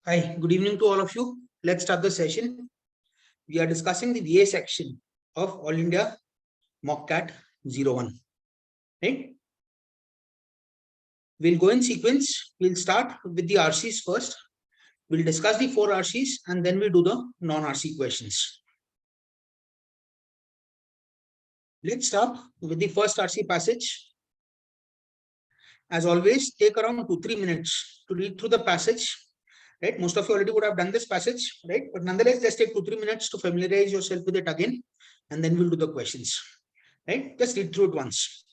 Hi, good evening to all of you. Let's start the session. We are discussing the VA section of All India Mock Cat-01. Right? We'll go in sequence. We'll start with the RCs first. We'll discuss the 4 RCs and then we do the non-RC questions. Let's start with the first RC passage. As always, take around 2-3 minutes to read through the passage. Right? Most of you already would have done this passage, right? But nonetheless, just take 2-3 minutes to familiarize yourself with it again, and then we'll do the questions. Right? Just read through it once.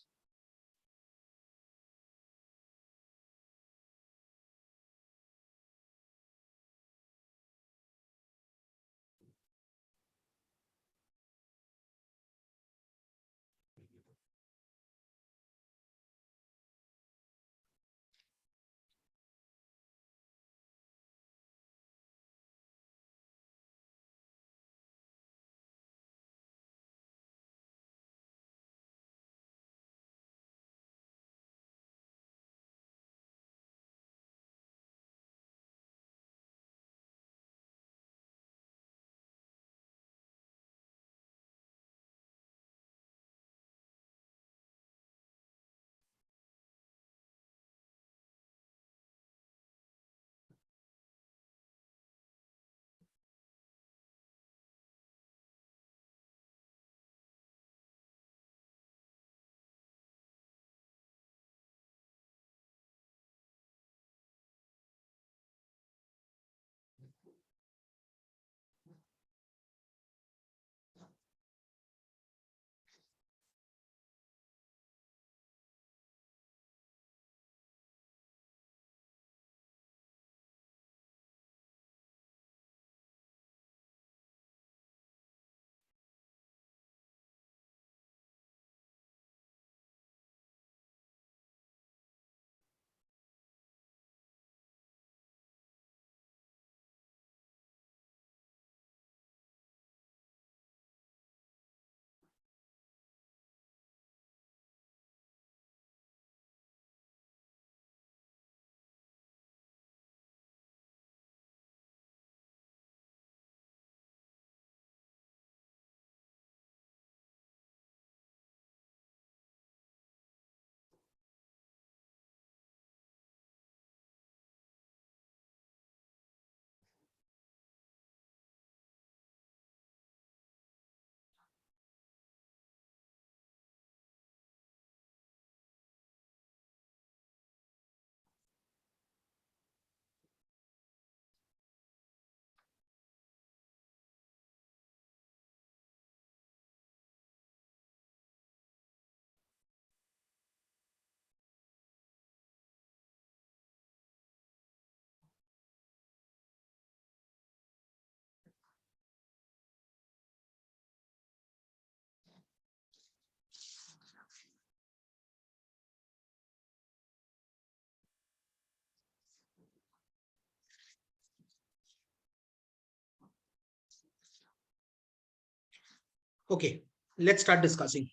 Okay, let's start discussing.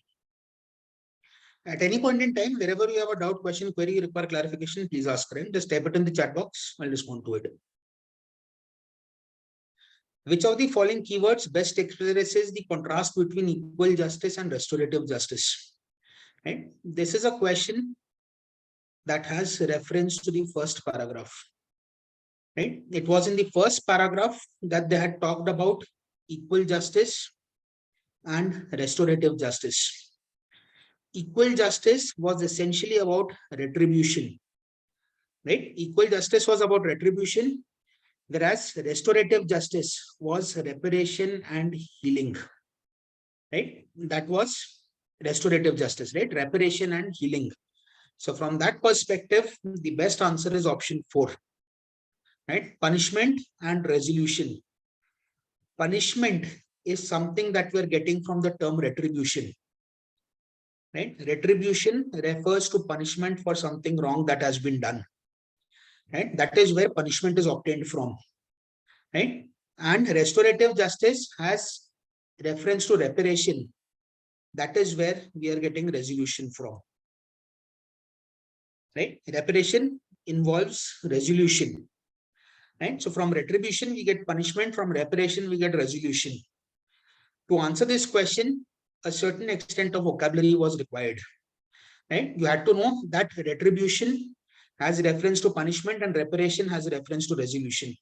At any point in time, wherever you have a doubt, question, query, require clarification, please ask, right? Just type it in the chat box. I'll respond to it. Which of the following keywords best expresses the contrast between equal justice and restorative justice? Right? This is a question that has reference to the first paragraph. Right? It was in the first paragraph that they had talked about equal justice and restorative justice. Equal justice was essentially about retribution, right? Equal justice was about retribution, whereas restorative justice was reparation and healing, right? That was restorative justice, right? Reparation and healing. So from that perspective, the best answer is option 4, right? Punishment and resolution. Punishment is something that we're getting from the term retribution, right? Retribution refers to punishment for something wrong that has been done, right? That is where punishment is obtained from, right? And restorative justice has reference to reparation. That is where we are getting resolution from, right? Reparation involves resolution, Right? So from retribution, we get punishment. From reparation, we get resolution. To answer this question, a certain extent of vocabulary was required. Right? You had to know that retribution has reference to punishment and reparation has reference to resolution.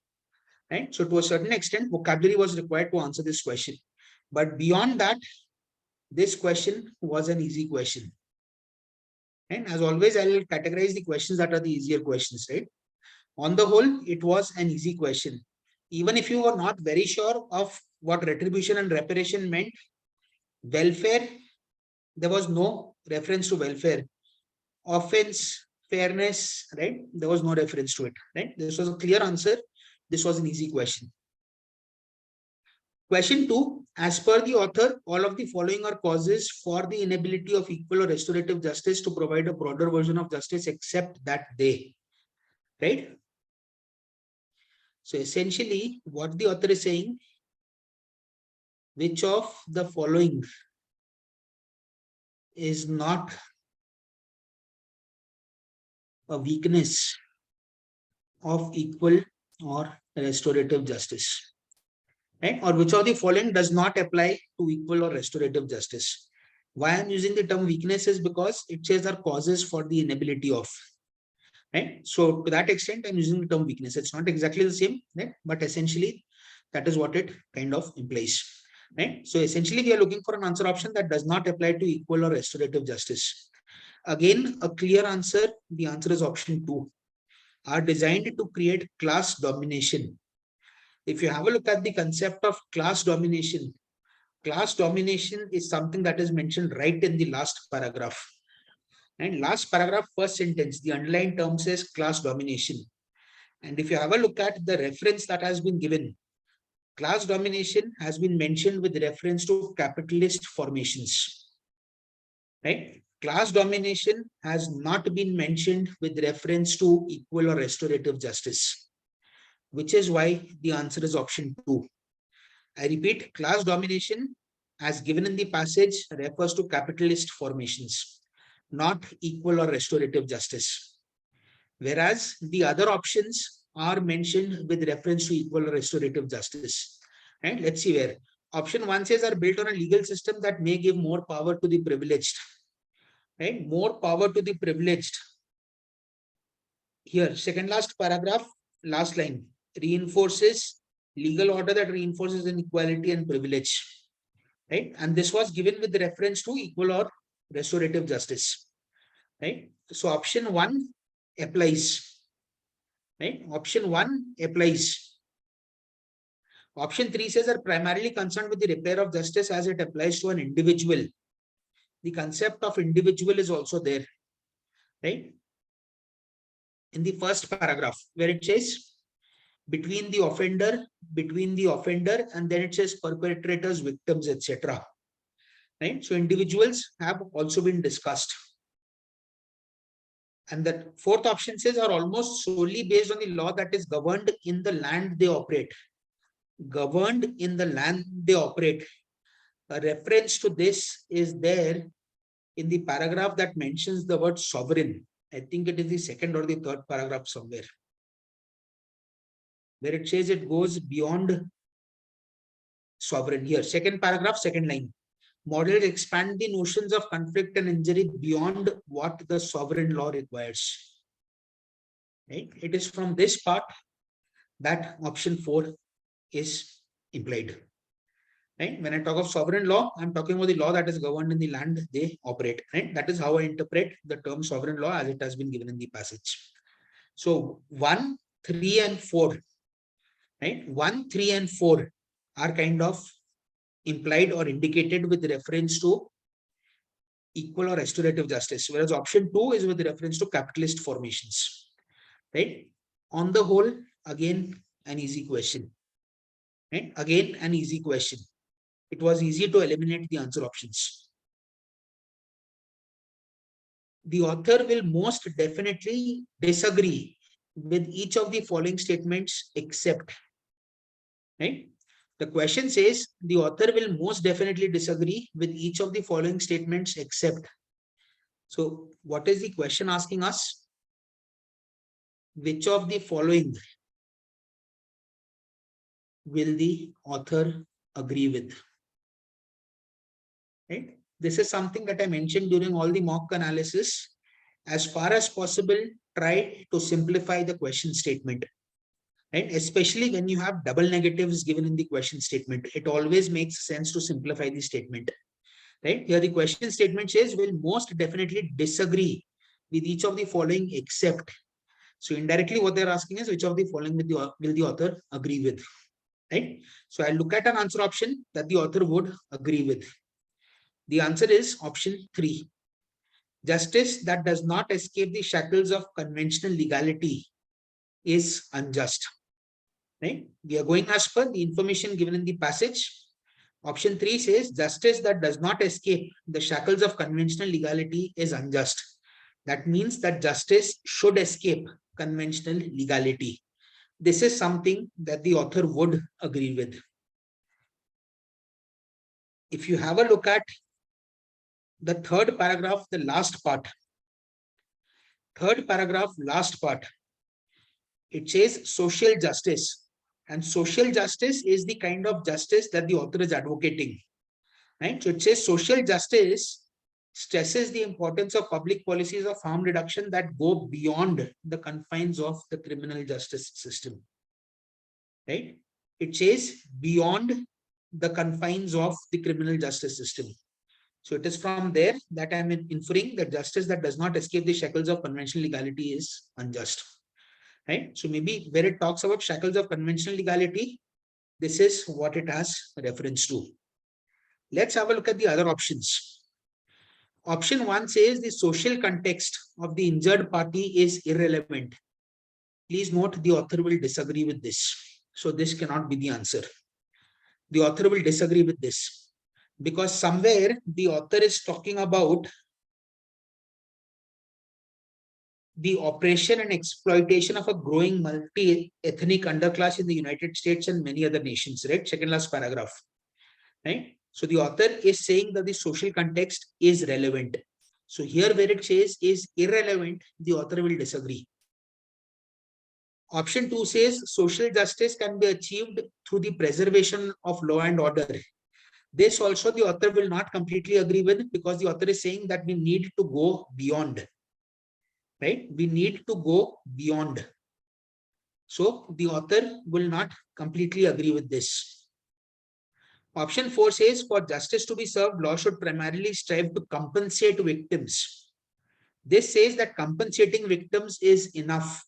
Right? So to a certain extent, vocabulary was required to answer this question. But beyond that, this question was an easy question. And as always, I'll categorize the questions that are the easier questions, right? On the whole, it was an easy question. Even if you were not very sure of what retribution and reparation meant, welfare, there was no reference to welfare. Offense, fairness, right? There was no reference to it, right? This was a clear answer. This was an easy question. Question 2, as per the author, all of the following are causes for the inability of equal or restorative justice to provide a broader version of justice except that they, right? So essentially what the author is saying, which of the following is not a weakness of equal or restorative justice, right? Or which of the following does not apply to equal or restorative justice. Why I'm using the term weakness is because it says are causes for the inability of, right? So to that extent, I'm using the term weakness. It's not exactly the same, right? But essentially, that is what it kind of implies, right? So essentially, we are looking for an answer option that does not apply to equal or restorative justice. Again, a clear answer. The answer is option 2. Are designed to create class domination. If you have a look at the concept of class domination is something that is mentioned right in the last paragraph. And last paragraph, first sentence, the underlying term says class domination. And if you have a look at the reference that has been given, class domination has been mentioned with reference to capitalist formations, right? Class domination has not been mentioned with reference to equal or restorative justice, which is why the answer is option 2. I repeat, class domination as given in the passage refers to capitalist formations, not equal or restorative justice. Whereas the other options are mentioned with reference to equal or restorative justice. And let's see where. Option 1 says are built on a legal system that may give more power to the privileged. Right? More power to the privileged. Here, second last paragraph, last line, reinforces legal order that reinforces inequality and privilege. Right? And this was given with reference to equal or restorative justice. Right? So option 1 applies. Right? Option 1 applies. Option 3 says are primarily concerned with the repair of justice as it applies to an individual. The concept of individual is also there, right? In the first paragraph, where it says between the offender, and then it says perpetrators, victims, etc. Right? So individuals have also been discussed. And the fourth option says are almost solely based on the law that is governed in the land they operate. Governed in the land they operate. A reference to this is there in the paragraph that mentions the word sovereign. I think it is the second or the third paragraph somewhere, where it says it goes beyond sovereign. Here, second paragraph, second line. Models expand the notions of conflict and injury beyond what the sovereign law requires. Right? It is from this part that option 4 is implied. Right? When I talk of sovereign law, I'm talking about the law that is governed in the land they operate. Right? That is how I interpret the term sovereign law as it has been given in the passage. So 1, 3, and 4. Right? 1, 3, and 4 are kind of implied or indicated with reference to equal or restorative justice, whereas option 2 is with reference to capitalist formations. Right? On the whole, again, an easy question. Right? Again, an easy question. It was easy to eliminate the answer options. The author will most definitely disagree with each of the following statements except. Right? The question says the author will most definitely disagree with each of the following statements except. So what is the question asking us? Which of the following will the author agree with? Right? This is something that I mentioned during all the mock analysis. As far as possible, try to simplify the question statement. Right? Especially when you have double negatives given in the question statement, it always makes sense to simplify the statement. Right? Here the question statement says will most definitely disagree with each of the following except. So indirectly what they're asking is which of the following will the author agree with. Right? So I'll look at an answer option that the author would agree with. The answer is option 3. Justice that does not escape the shackles of conventional legality is unjust. Right? We are going as per the information given in the passage. Option 3 says justice that does not escape the shackles of conventional legality is unjust. That means that justice should escape conventional legality. This is something that the author would agree with. If you have a look at the third paragraph, the last part, it says social justice. And social justice is the kind of justice that the author is advocating. Right? So it says social justice stresses the importance of public policies of harm reduction that go beyond the confines of the criminal justice system. Right? It says beyond the confines of the criminal justice system. So it is from there that I'm inferring that justice that does not escape the shackles of conventional legality is unjust. Right? So maybe where it talks about shackles of conventional legality, this is what it has reference to. Let's have a look at the other options. Option 1 says the social context of the injured party is irrelevant. Please note the author will disagree with this. So this cannot be the answer. The author will disagree with this because somewhere the author is talking about the oppression and exploitation of a growing multi-ethnic underclass in the United States and many other nations, right? Second last paragraph, right? So the author is saying that the social context is relevant. So here where it says is irrelevant, the author will disagree. Option 2 says social justice can be achieved through the preservation of law and order. This also the author will not completely agree with because the author is saying that we need to go beyond. Right? We need to go beyond. So the author will not completely agree with this. Option 4 says for justice to be served, law should primarily strive to compensate victims. This says that compensating victims is enough.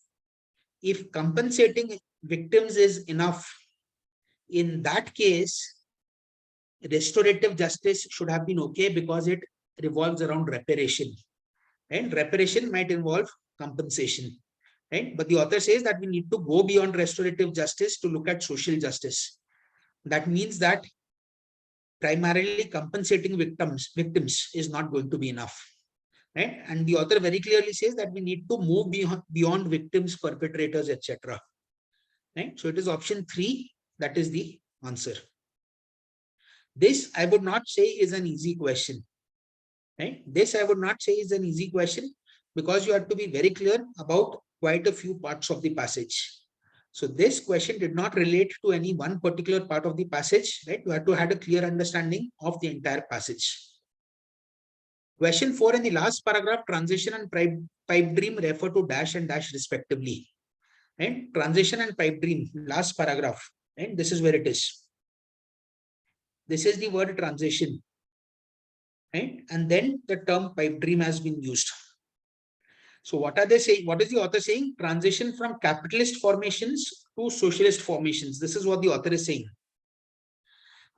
If compensating victims is enough, in that case, restorative justice should have been okay because it revolves around reparation. And reparation might involve compensation. Right? But the author says that we need to go beyond restorative justice to look at social justice. That means that primarily compensating victims is not going to be enough. Right? And the author very clearly says that we need to move beyond victims, perpetrators, etc. Right? So it is option 3 that is the answer. This I would not say is an easy question. Right? This I would not say is an easy question because you have to be very clear about quite a few parts of the passage. So this question did not relate to any one particular part of the passage, right? You have to have a clear understanding of the entire passage. Question 4 in the last paragraph, transition and pipe dream refer to dash and dash respectively. Right? Transition and pipe dream, last paragraph. Right? This is where it is. This is the word transition. Right? And then the term pipe dream has been used. So what are they saying? What is the author saying? Transition from capitalist formations to socialist formations. This is what the author is saying.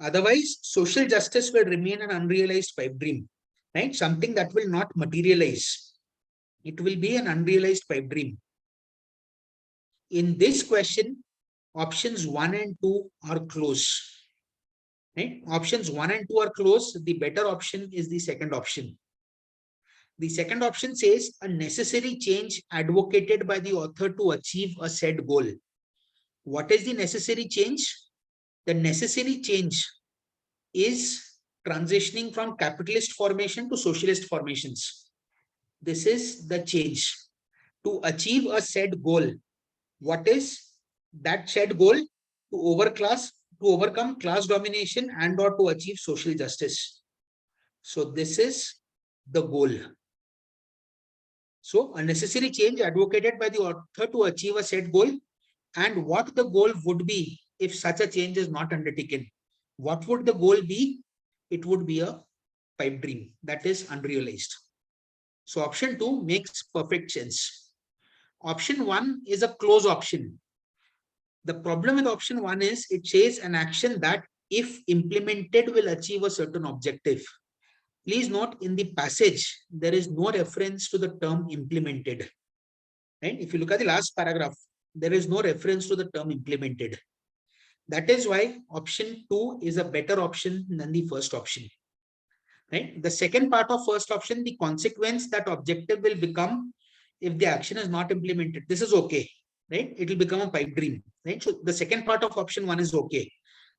Otherwise, social justice will remain an unrealized pipe dream, right? Something that will not materialize. It will be an unrealized pipe dream. In this question, options 1 and 2 are close. Right? Options 1 and 2 are close. The better option is the second option. The second option says a necessary change advocated by the author to achieve a said goal. What is the necessary change? The necessary change is transitioning from capitalist formation to socialist formations. This is the change to achieve a said goal. What is that said goal? to overcome class domination and or to achieve social justice. So this is the goal. So a necessary change advocated by the author to achieve a set goal, and what the goal would be if such a change is not undertaken. What would the goal be? It would be a pipe dream that is unrealized. So option 2 makes perfect sense. Option 1 is a close option. The problem with option 1 is it says an action that, if implemented, will achieve a certain objective. Please note, in the passage, there is no reference to the term implemented. Right? If you look at the last paragraph, there is no reference to the term implemented. That is why option 2 is a better option than the first option. Right? The second part of first option, the consequence that objective will become if the action is not implemented. This is okay. Right? It will become a pipe dream. Right? So the second part of option 1 is okay.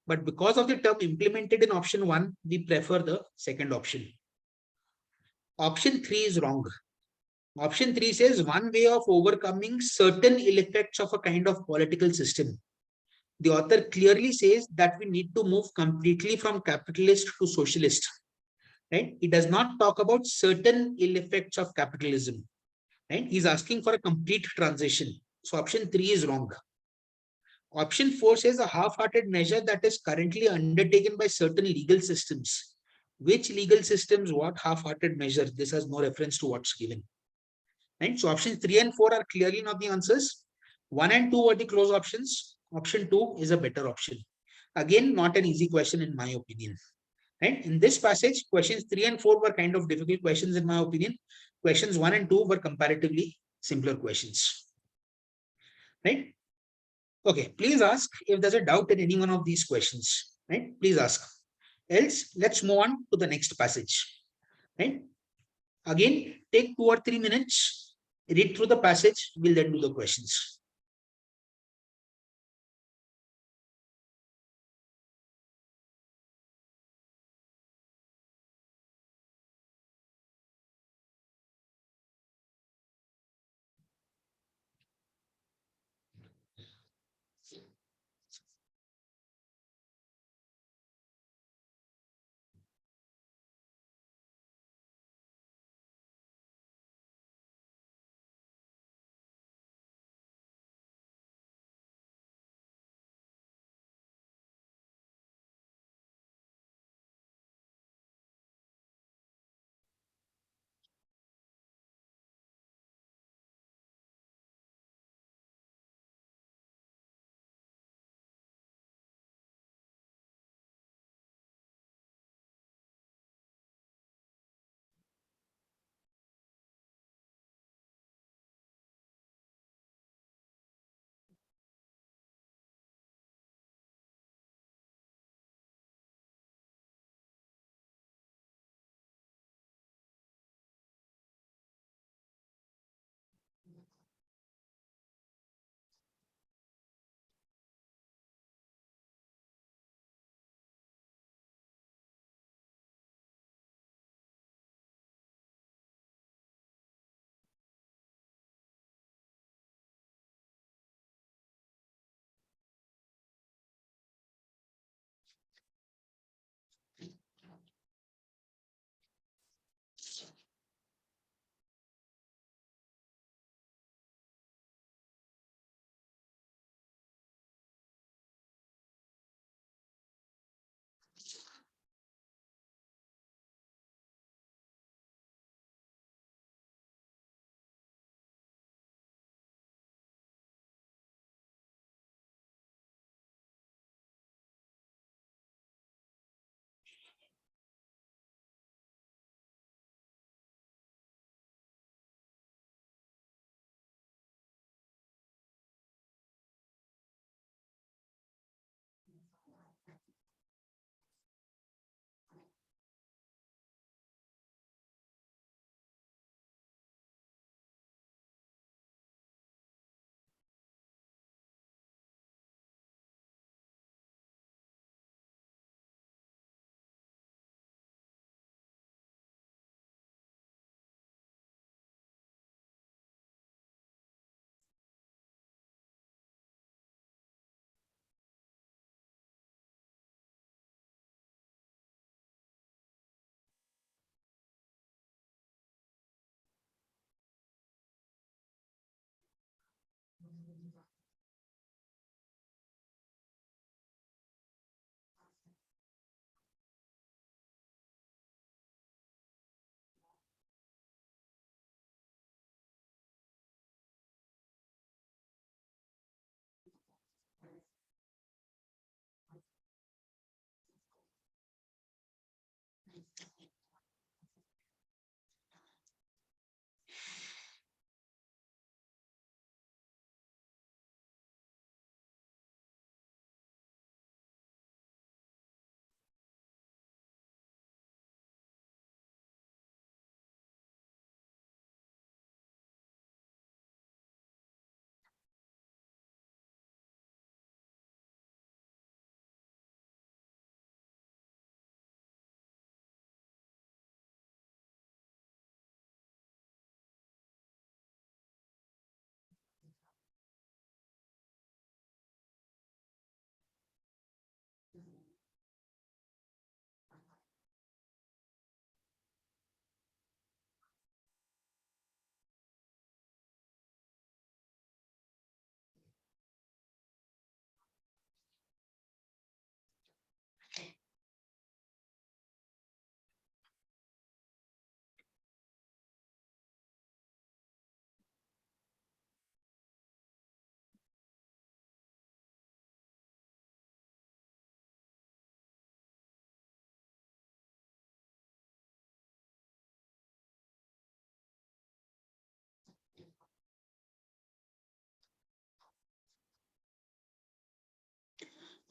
But because of the term implemented in option 1, we prefer the second option. Option 3 is wrong. Option 3 says one way of overcoming certain ill effects of a kind of political system. The author clearly says that we need to move completely from capitalist to socialist. Right? He does not talk about certain ill effects of capitalism. Right? He's asking for a complete transition. So option 3 is wrong. Option 4 says a half-hearted measure that is currently undertaken by certain legal systems. Which legal systems? What half-hearted measure? This has no reference to what's given. Right? So options 3 and 4 are clearly not the answers. 1 and 2 are the close options. Option 2 is a better option. Again, not an easy question in my opinion. Right? In this passage, questions 3 and 4 were kind of difficult questions in my opinion. Questions 1 and 2 were comparatively simpler questions. Right? Okay, please ask if there's a doubt in any one of these questions. Right? Please ask. Else, let's move on to the next passage. Right? Again, take 2 or 3 minutes, read through the passage, we'll then do the questions.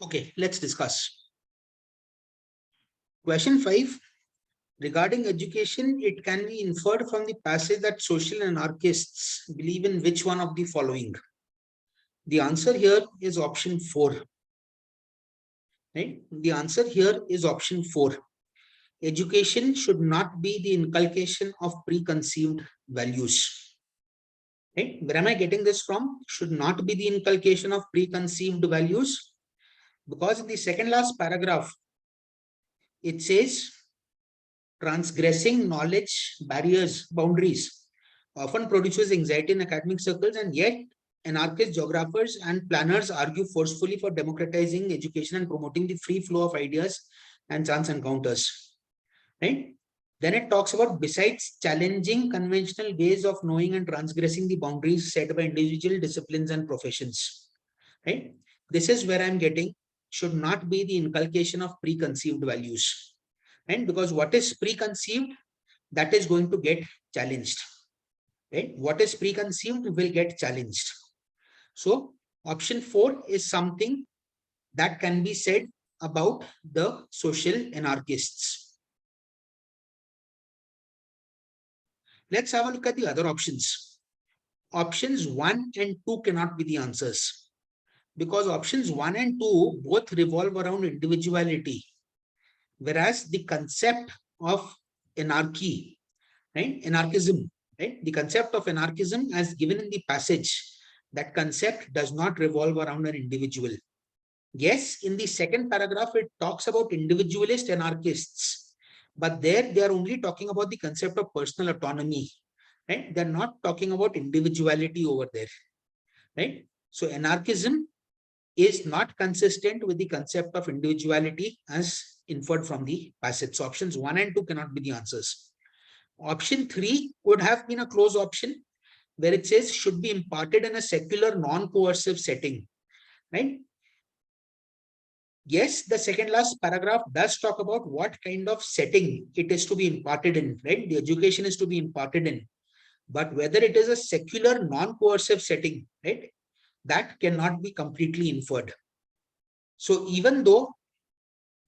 Okay, let's discuss. Question 5. Regarding education, it can be inferred from the passage that social anarchists believe in which one of the following? The answer here is option 4. Right? The answer here is option 4. Education should not be the inculcation of preconceived values. Right? Where am I getting this from? Should not be the inculcation of preconceived values. Because in the second last paragraph, it says transgressing knowledge barriers, boundaries, often produces anxiety in academic circles, and yet anarchist geographers and planners argue forcefully for democratizing education and promoting the free flow of ideas and chance encounters. Right? Then it talks about besides challenging conventional ways of knowing and transgressing the boundaries set by individual disciplines and professions. Right? This is where I'm getting should not be the inculcation of preconceived values. And because what is preconceived, that is going to get challenged. Right? What is preconceived will get challenged. So option 4 is something that can be said about the social anarchists. Let's have a look at the other options. Options 1 and 2 cannot be the answers because options 1 and 2 both revolve around individuality, whereas the concept of anarchy, right, anarchism, right, the concept of anarchism as given in the passage, that concept does not revolve around an individual. Yes, in the second paragraph, it talks about individualist anarchists, but there they are only talking about the concept of personal autonomy, right? They're not talking about individuality over there, right? So anarchism is not consistent with the concept of individuality as inferred from the passage. So options 1 and 2 cannot be the answers. Option 3 would have been a close option where it says should be imparted in a secular non-coercive setting, right? Yes, the second last paragraph does talk about what kind of setting it is to be imparted in, right? The education is to be imparted in. But whether it is a secular non-coercive setting, right, that cannot be completely inferred. So even though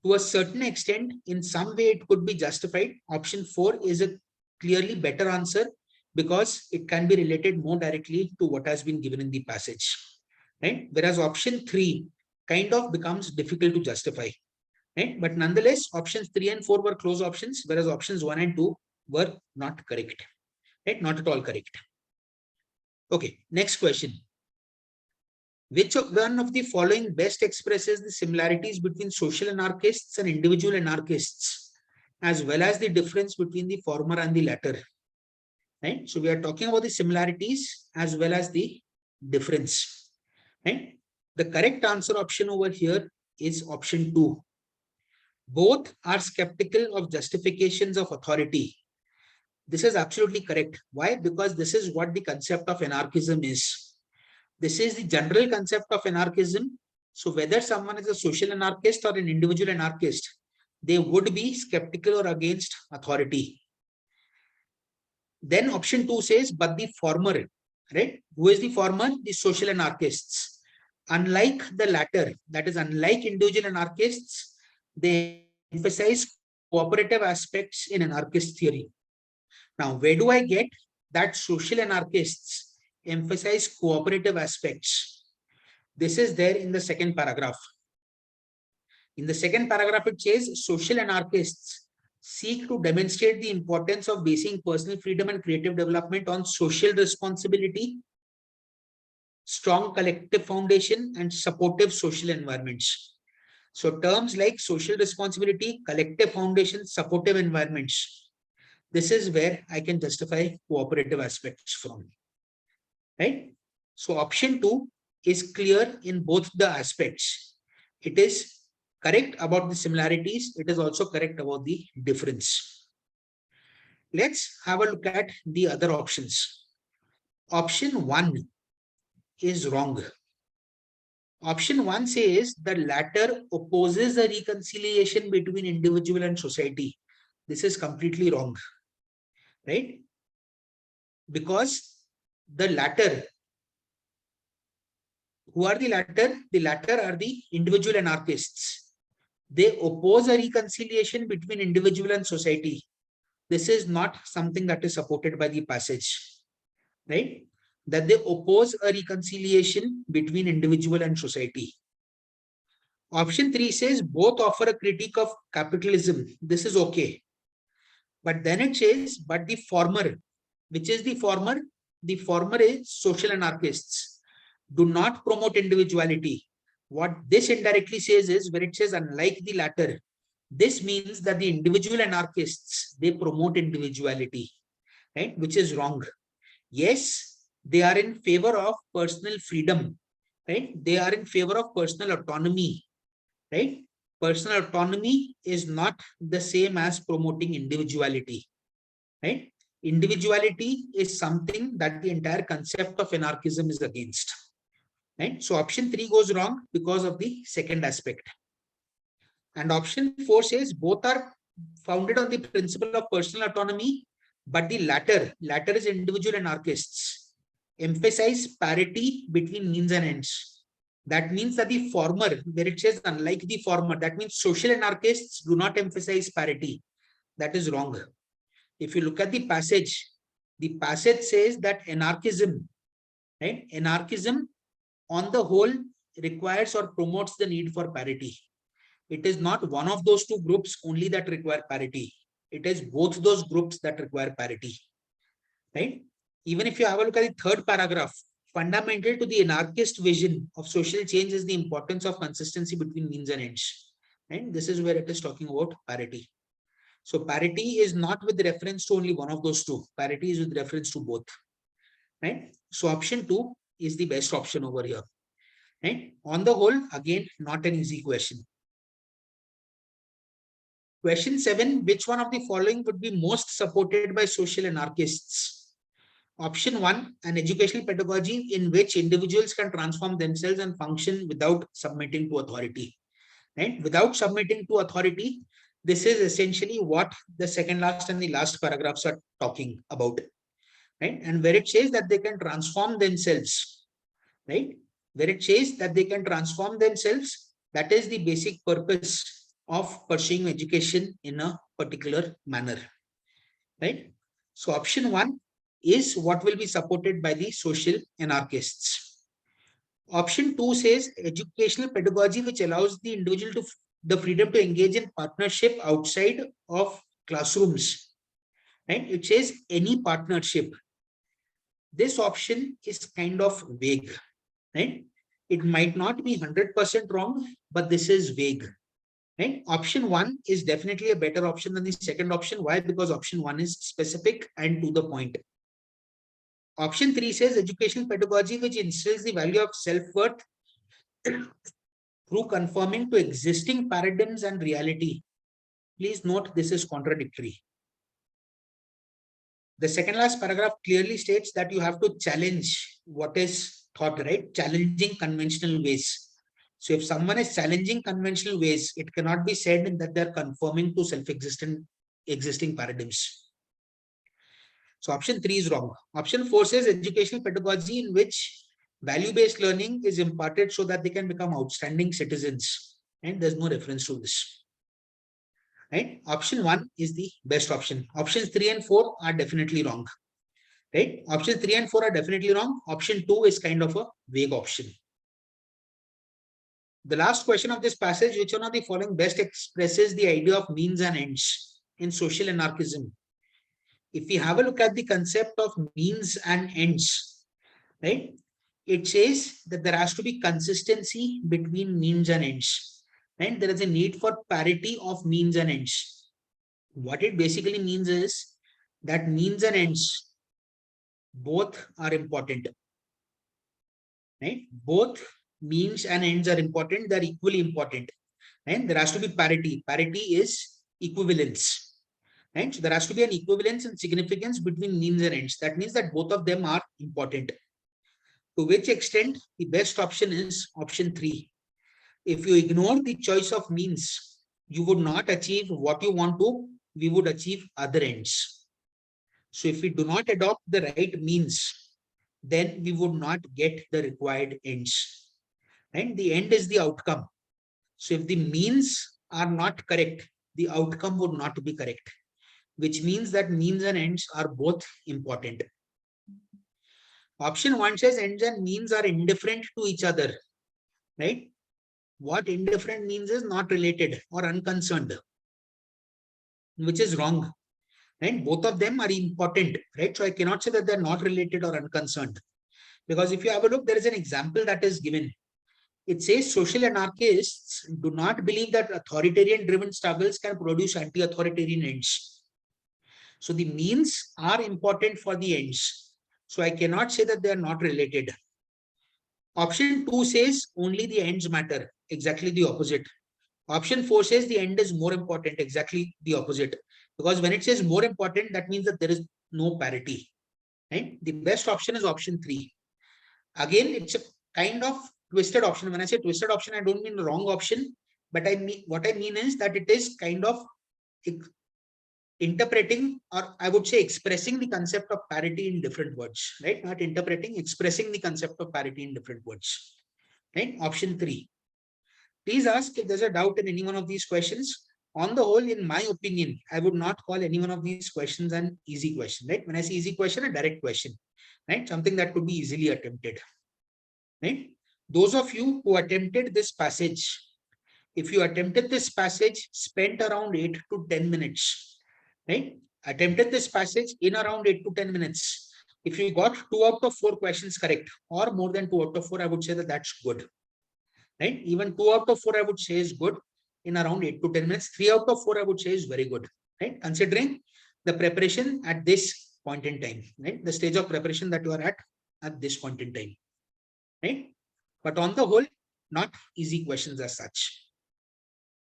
to a certain extent, in some way it could be justified, option 4 is a clearly better answer because it can be related more directly to what has been given in the passage, right? Whereas option 3 kind of becomes difficult to justify, right? But nonetheless, options 3 and 4 were close options, whereas options 1 and 2 were not correct, right? Not at all correct. Okay, next question. Which one of the following best expresses the similarities between social anarchists and individual anarchists, as well as the difference between the former and the latter? Right? So we are talking about the similarities as well as the difference. Right? The correct answer option over here is option 2. Both are skeptical of justifications of authority. This is absolutely correct. Why? Because this is what the concept of anarchism is. This is the general concept of anarchism. So whether someone is a social anarchist or an individual anarchist, they would be skeptical or against authority. Then option 2 says, but the former, right? Who is the former? The social anarchists. Unlike the latter, that is, unlike individual anarchists, they emphasize cooperative aspects in anarchist theory. Now, where do I get that social anarchists emphasize cooperative aspects? This is there in the second paragraph. In the second paragraph, it says social anarchists seek to demonstrate the importance of basing personal freedom and creative development on social responsibility, strong collective foundation, and supportive social environments. So terms like social responsibility, collective foundation, supportive environments. This is where I can justify cooperative aspects from, right? So option 2 is clear in both the aspects. It is correct about the similarities. It is also correct about the difference. Let's have a look at the other options. Option 1 is wrong. Option 1 says the latter opposes a reconciliation between individual and society. This is completely wrong, right? Because the latter, who are the latter? The latter are the individual anarchists. They oppose a reconciliation between individual and society. This is not something that is supported by the passage, right? That they oppose a reconciliation between individual and society. Option 3 says both offer a critique of capitalism. This is okay. But then it says, but the former, which is the former? The former is social anarchists, do not promote individuality. What this indirectly says is, when it says unlike the latter, this means that the individual anarchists, they promote individuality, right? Which is wrong. Yes, they are in favor of personal freedom, right? They are in favor of personal autonomy, right? Personal autonomy is not the same as promoting individuality, right? Individuality is something that the entire concept of anarchism is against, right? So option 3 goes wrong because of the second aspect. And option 4 says both are founded on the principle of personal autonomy, but the latter is individual anarchists, emphasize parity between means and ends. That means that the former, where it says unlike the former, that means social anarchists do not emphasize parity. That is wrong. If you look at the passage says that anarchism, right? Anarchism on the whole requires or promotes the need for parity. It is not one of those two groups only that require parity. It is both those groups that require parity, right? Even if you have a look at the third paragraph, fundamental to the anarchist vision of social change is the importance of consistency between means and ends. And this is where it is talking about parity. So parity is not with reference to only one of those two. Parity is with reference to both, right? So option 2 is the best option over here, right? On the whole, again, not an easy question. Question 7, which one of the following would be most supported by social anarchists? Option 1, an educational pedagogy in which individuals can transform themselves and function without submitting to authority, right? Without submitting to authority, this is essentially what the second last and the last paragraphs are talking about, right? And where it says that they can transform themselves, right? Where it says that they can transform themselves, that is the basic purpose of pursuing education in a particular manner, right? So option 1 is what will be supported by the social anarchists. Option 2 says educational pedagogy which allows the individual to the freedom to engage in partnership outside of classrooms, right? It says any partnership. This option is kind of vague, right? It might not be 100% wrong, but this is vague, right? Option 1 is definitely a better option than the second option. Why? Because option 1 is specific and to the point. Option 3 says educational pedagogy which instills the value of self-worth through conforming to existing paradigms and reality. Please note this is contradictory. The second last paragraph clearly states that you have to challenge what is thought, right? Challenging conventional ways. So if someone is challenging conventional ways, it cannot be said that they're conforming to existing paradigms. So option 3 is wrong. Option 4 says educational pedagogy in which value-based learning is imparted so that they can become outstanding citizens. And there's no reference to this. Right? Option 1 is the best option. Options 3 and 4 are definitely wrong. Right? Options 3 and 4 are definitely wrong. Option 2 is kind of a vague option. The last question of this passage, which one of the following best expresses the idea of means and ends in social anarchism? If we have a look at the concept of means and ends, right, it says that there has to be consistency between means and ends, and there is a need for parity of means and ends. What it basically means is that means and ends both are important, right? Both means and ends are important, they're equally important, and there has to be parity. Parity is equivalence. Right? So there has to be an equivalence and significance between means and ends. That means that both of them are important. To which extent the best option is option 3. If you ignore the choice of means, you would not achieve what you want to, we would achieve other ends. So if we do not adopt the right means, then we would not get the required ends. And the end is the outcome. So if the means are not correct, the outcome would not be correct, which means that means and ends are both important. Option 1 says ends and means are indifferent to each other, right? What indifferent means is not related or unconcerned, which is wrong, right? Both of them are important, right? So I cannot say that they're not related or unconcerned, because if you have a look, there is an example that is given. It says social anarchists do not believe that authoritarian driven struggles can produce anti-authoritarian ends. So the means are important for the ends. So I cannot say that they are not related. Option 2 says only the ends matter, exactly the opposite. Option 4 says the end is more important, exactly the opposite. Because when it says more important, that means that there is no parity. Right? The best option is option 3. Again, it's a kind of twisted option. When I say twisted option, I don't mean the wrong option, but I mean what I mean is that it is kind of interpreting, or I would say expressing the concept of parity in different words, right? Not interpreting, expressing the concept of parity in different words, right? Option 3. Please ask if there's a doubt in any one of these questions. On the whole, in my opinion, I would not call any one of these questions an easy question, right? When I say easy question, a direct question, right? Something that could be easily attempted, right? Those of you who attempted this passage, if you attempted this passage, spent around 8 to 10 minutes, right? Attempted this passage in around 8 to 10 minutes. If you got 2 out of 4 questions correct, or more than 2 out of 4, I would say that that's good, right? Even 2 out of 4, I would say is good in around 8 to 10 minutes. 3 out of 4, I would say is very good, right? Considering the preparation at this point in time, right? The stage of preparation that you are at this point in time, right? But on the whole, not easy questions as such.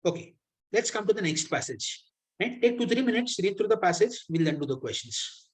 Okay, let's come to the next passage. Right? Take 2-3 minutes, read through the passage, we'll then do the questions.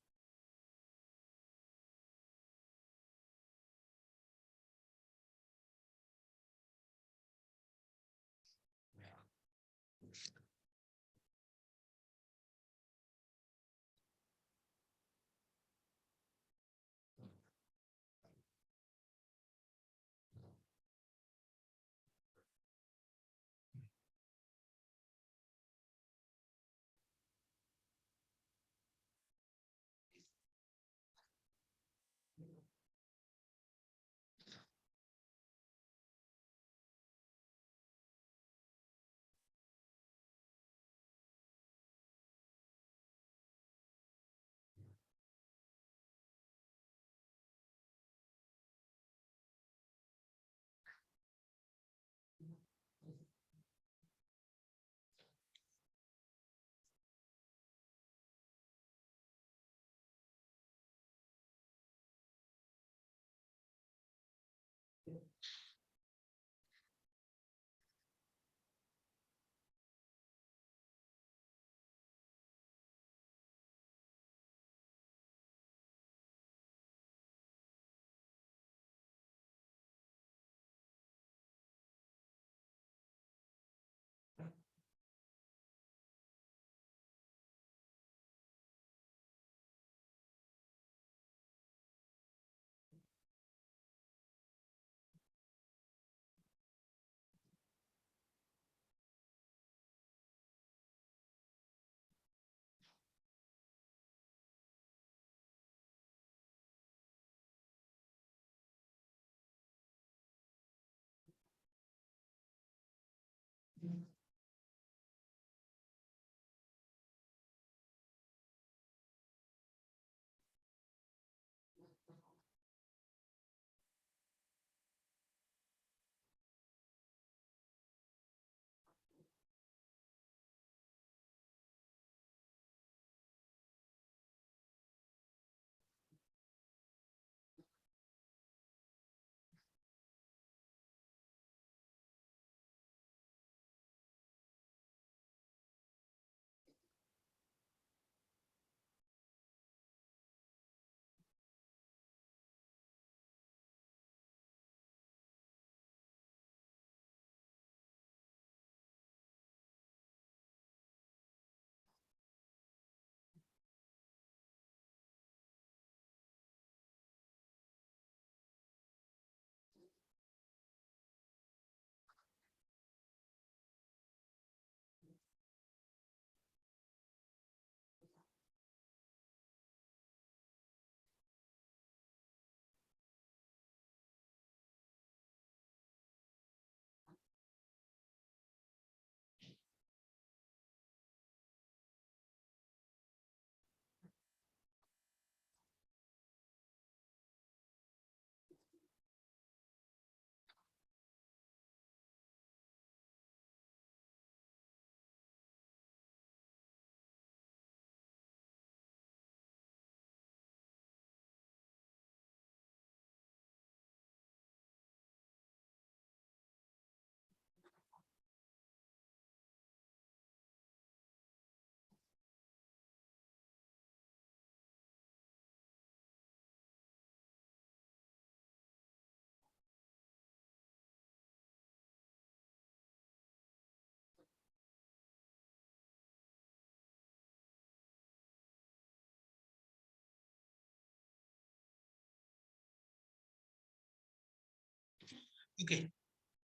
Okay,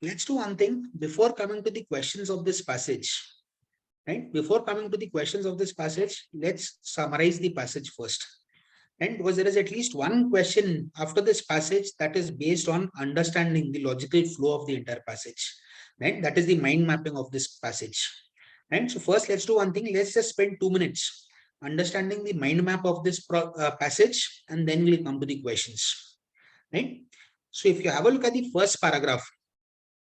let's do one thing before coming to the questions of this passage. Right? Before coming to the questions of this passage, let's summarize the passage first. And because there is at least one question after this passage that is based on understanding the logical flow of the entire passage. Right? That is the mind mapping of this passage. And so first, let's do one thing. Let's just spend 2 minutes understanding the mind map of this passage, and then we'll come to the questions. Right? So if you have a look at the first paragraph,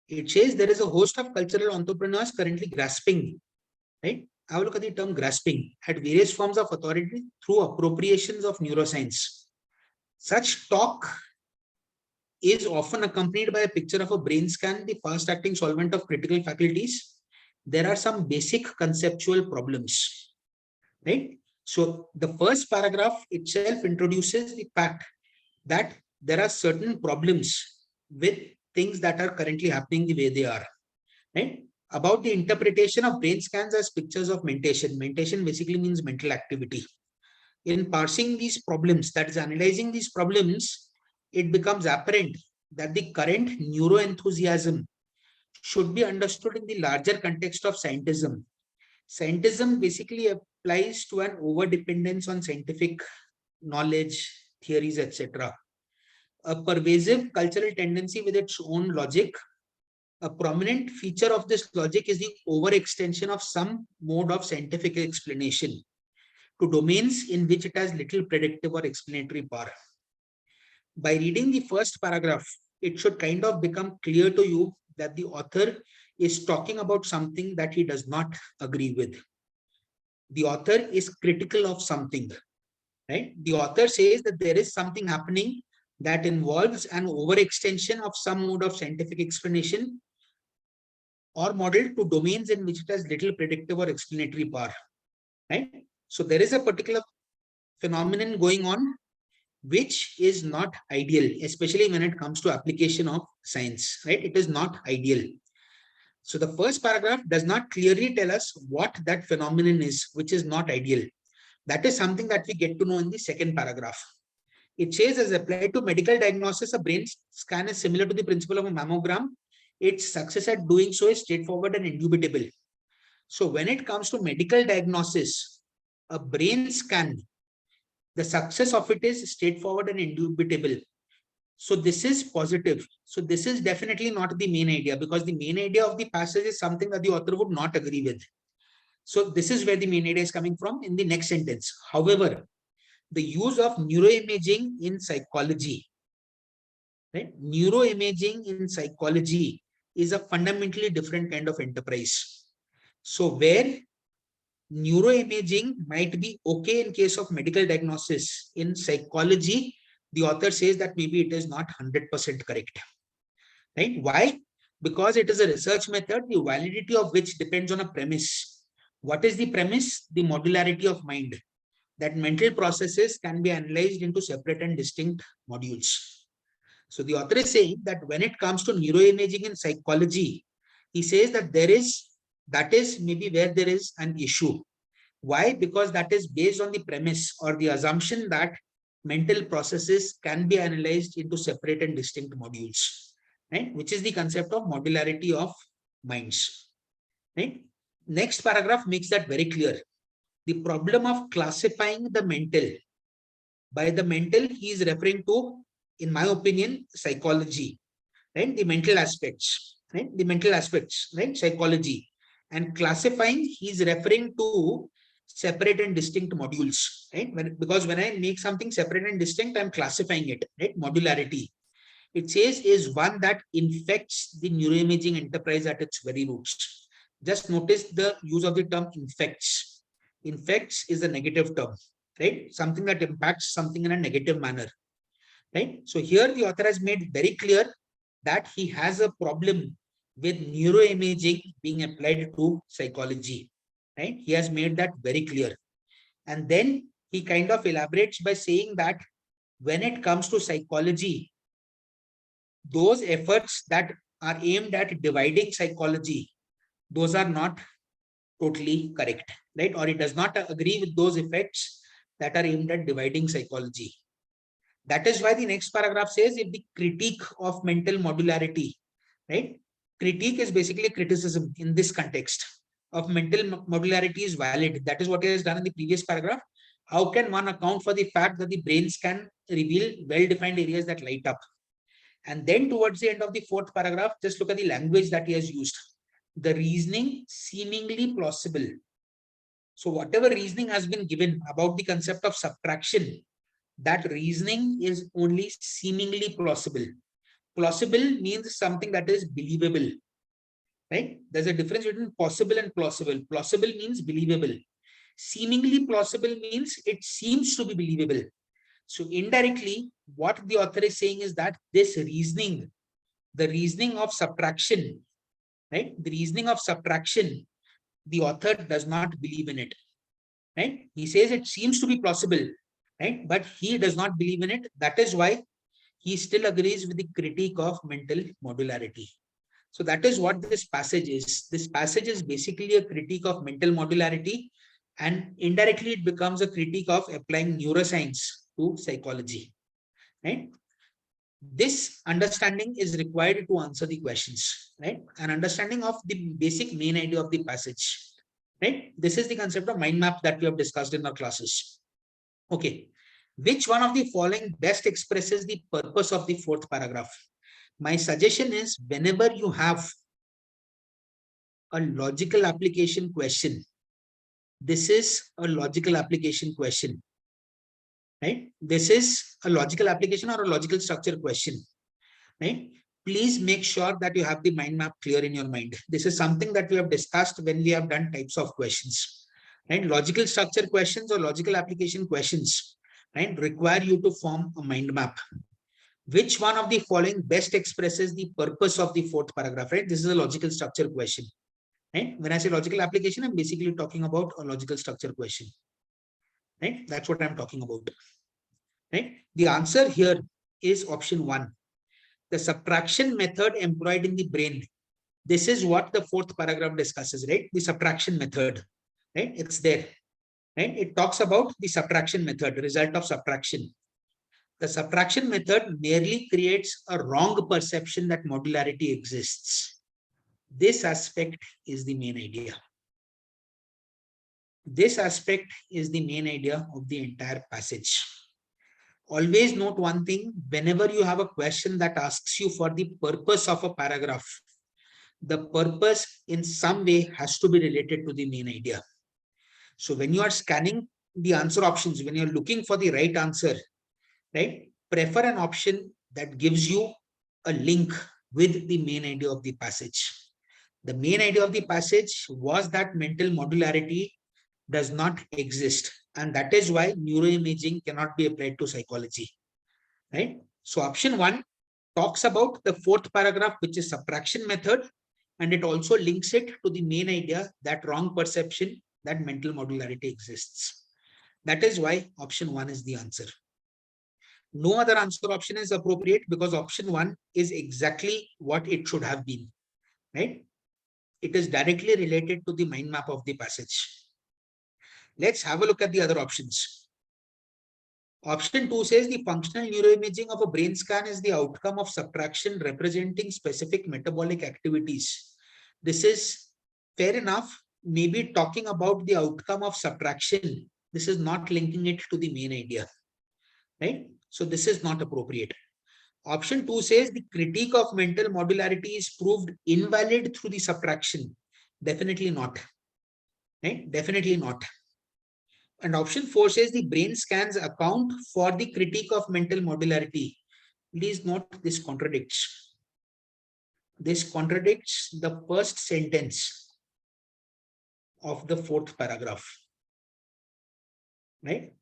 it says there is a host of cultural entrepreneurs currently grasping, right? Have a look at the term grasping at various forms of authority through appropriations of neuroscience. Such talk is often accompanied by a picture of a brain scan, the fast acting solvent of critical faculties. There are some basic conceptual problems, right? So the first paragraph itself introduces the fact that there are certain problems with things that are currently happening the way they are, right? About the interpretation of brain scans as pictures of mentation. Mentation basically means mental activity. In parsing these problems, that is analyzing these problems, it becomes apparent that the current neuroenthusiasm should be understood in the larger context of scientism. Scientism basically applies to an over-dependence on scientific knowledge, theories, etc. A pervasive cultural tendency with its own logic. A prominent feature of this logic is the overextension of some mode of scientific explanation to domains in which it has little predictive or explanatory power. By reading the first paragraph, it should kind of become clear to you that the author is talking about something that he does not agree with. The author is critical of something, right? The author says that there is something happening that involves an overextension of some mode of scientific explanation or model to domains in which it has little predictive or explanatory power, right? So there is a particular phenomenon going on which is not ideal, especially when it comes to application of science, right? It is not ideal. So the first paragraph does not clearly tell us what that phenomenon is, which is not ideal. That is something that we get to know in the second paragraph. It says, as applied to medical diagnosis, a brain scan is similar to the principle of a mammogram. Its success at doing so is straightforward and indubitable. So when it comes to medical diagnosis, a brain scan, the success of it is straightforward and indubitable. So this is positive. So this is definitely not the main idea, because the main idea of the passage is something that the author would not agree with. So this is where the main idea is coming from in the next sentence. However, the use of neuroimaging in psychology, right? Neuroimaging in psychology is a fundamentally different kind of enterprise. So where neuroimaging might be okay in case of medical diagnosis, in psychology, the author says that maybe it is not 100% correct. Right? Why? Because it is a research method, the validity of which depends on a premise. What is the premise? The modularity of mind. That mental processes can be analyzed into separate and distinct modules. So the author is saying that when it comes to neuroimaging in psychology, he says that that is maybe where there is an issue. Why? Because that is based on the premise or the assumption that mental processes can be analyzed into separate and distinct modules, right? Which is the concept of modularity of minds, right? Next paragraph makes that very clear. The problem of classifying the mental. By the mental, he is referring to, in my opinion, psychology, right? The mental aspects, right? The mental aspects, right? Psychology. And classifying, he is referring to separate and distinct modules, right? Because when I make something separate and distinct, I'm classifying it, right? Modularity. It says is one that infects the neuroimaging enterprise at its very roots. Just notice the use of the term infects. Infects is a negative term, right? Something that impacts something in a negative manner, right? So here the author has made very clear that he has a problem with neuroimaging being applied to psychology, right? He has made that very clear. And then he kind of elaborates by saying that when it comes to psychology, those efforts that are aimed at dividing psychology, those are not totally correct, right? Or it does not agree with those effects that are aimed at dividing psychology. That is why the next paragraph says if the critique of mental modularity, right? Critique is basically criticism in this context of mental modularity is valid. That is what he has done in the previous paragraph. How can one account for the fact that the brains can reveal well-defined areas that light up? And then towards the end of the fourth paragraph, just look at the language that he has used. The reasoning seemingly plausible. So whatever reasoning has been given about the concept of subtraction, that reasoning is only seemingly plausible. Plausible means something that is believable, right? There's a difference between possible and plausible. Plausible means believable. Seemingly plausible means it seems to be believable. So indirectly, what the author is saying is that this reasoning, the reasoning of subtraction, right? The reasoning of subtraction, the author does not believe in it, right? He says it seems to be plausible, right? But he does not believe in it. That is why he still agrees with the critique of mental modularity. So that is what this passage is. This passage is basically a critique of mental modularity, and indirectly it becomes a critique of applying neuroscience to psychology, right? This understanding is required to answer the questions, right? An understanding of the basic main idea of the passage, right? This is the concept of mind map that we have discussed in our classes. Okay. Which one of the following best expresses the purpose of the fourth paragraph? My suggestion is whenever you have a logical application question, this is a logical application question, right? This is a logical application or a logical structure question, right? Please make sure that you have the mind map clear in your mind. This is something that we have discussed when we have done types of questions, right? Logical structure questions or logical application questions, right, require you to form a mind map. Which one of the following best expresses the purpose of the fourth paragraph, right? This is a logical structure question, right? When I say logical application, I'm basically talking about a logical structure question, right? That's what I'm talking about, right? The answer here is option 1. The subtraction method employed in the brain. This is what the fourth paragraph discusses, right? The subtraction method, right? It's there, right? It talks about the subtraction method, result of subtraction. The subtraction method merely creates a wrong perception that modularity exists. This aspect is the main idea. This aspect is the main idea of the entire passage. Always note one thing, whenever you have a question that asks you for the purpose of a paragraph, the purpose in some way has to be related to the main idea. So when you are scanning the answer options, when you're looking for the right answer, right, prefer an option that gives you a link with the main idea of the passage. The main idea of the passage was that mental modularity does not exist, and that is why neuroimaging cannot be applied to psychology, right? So option 1 talks about the fourth paragraph, which is subtraction method, and it also links it to the main idea that wrong perception that mental modularity exists. That is why option 1 is the answer. No other answer option is appropriate because option 1 is exactly what it should have been, right? It is directly related to the mind map of the passage. Let's have a look at the other options. Option 2 says the functional neuroimaging of a brain scan is the outcome of subtraction representing specific metabolic activities. This is fair enough, maybe talking about the outcome of subtraction. This is not linking it to the main idea, right? So this is not appropriate. Option 2 says the critique of mental modularity is proved invalid through the subtraction. Definitely not, right? Definitely not. And option 4 says the brain scans account for the critique of mental modularity. Please note this contradicts. This contradicts the first sentence of the fourth paragraph, right?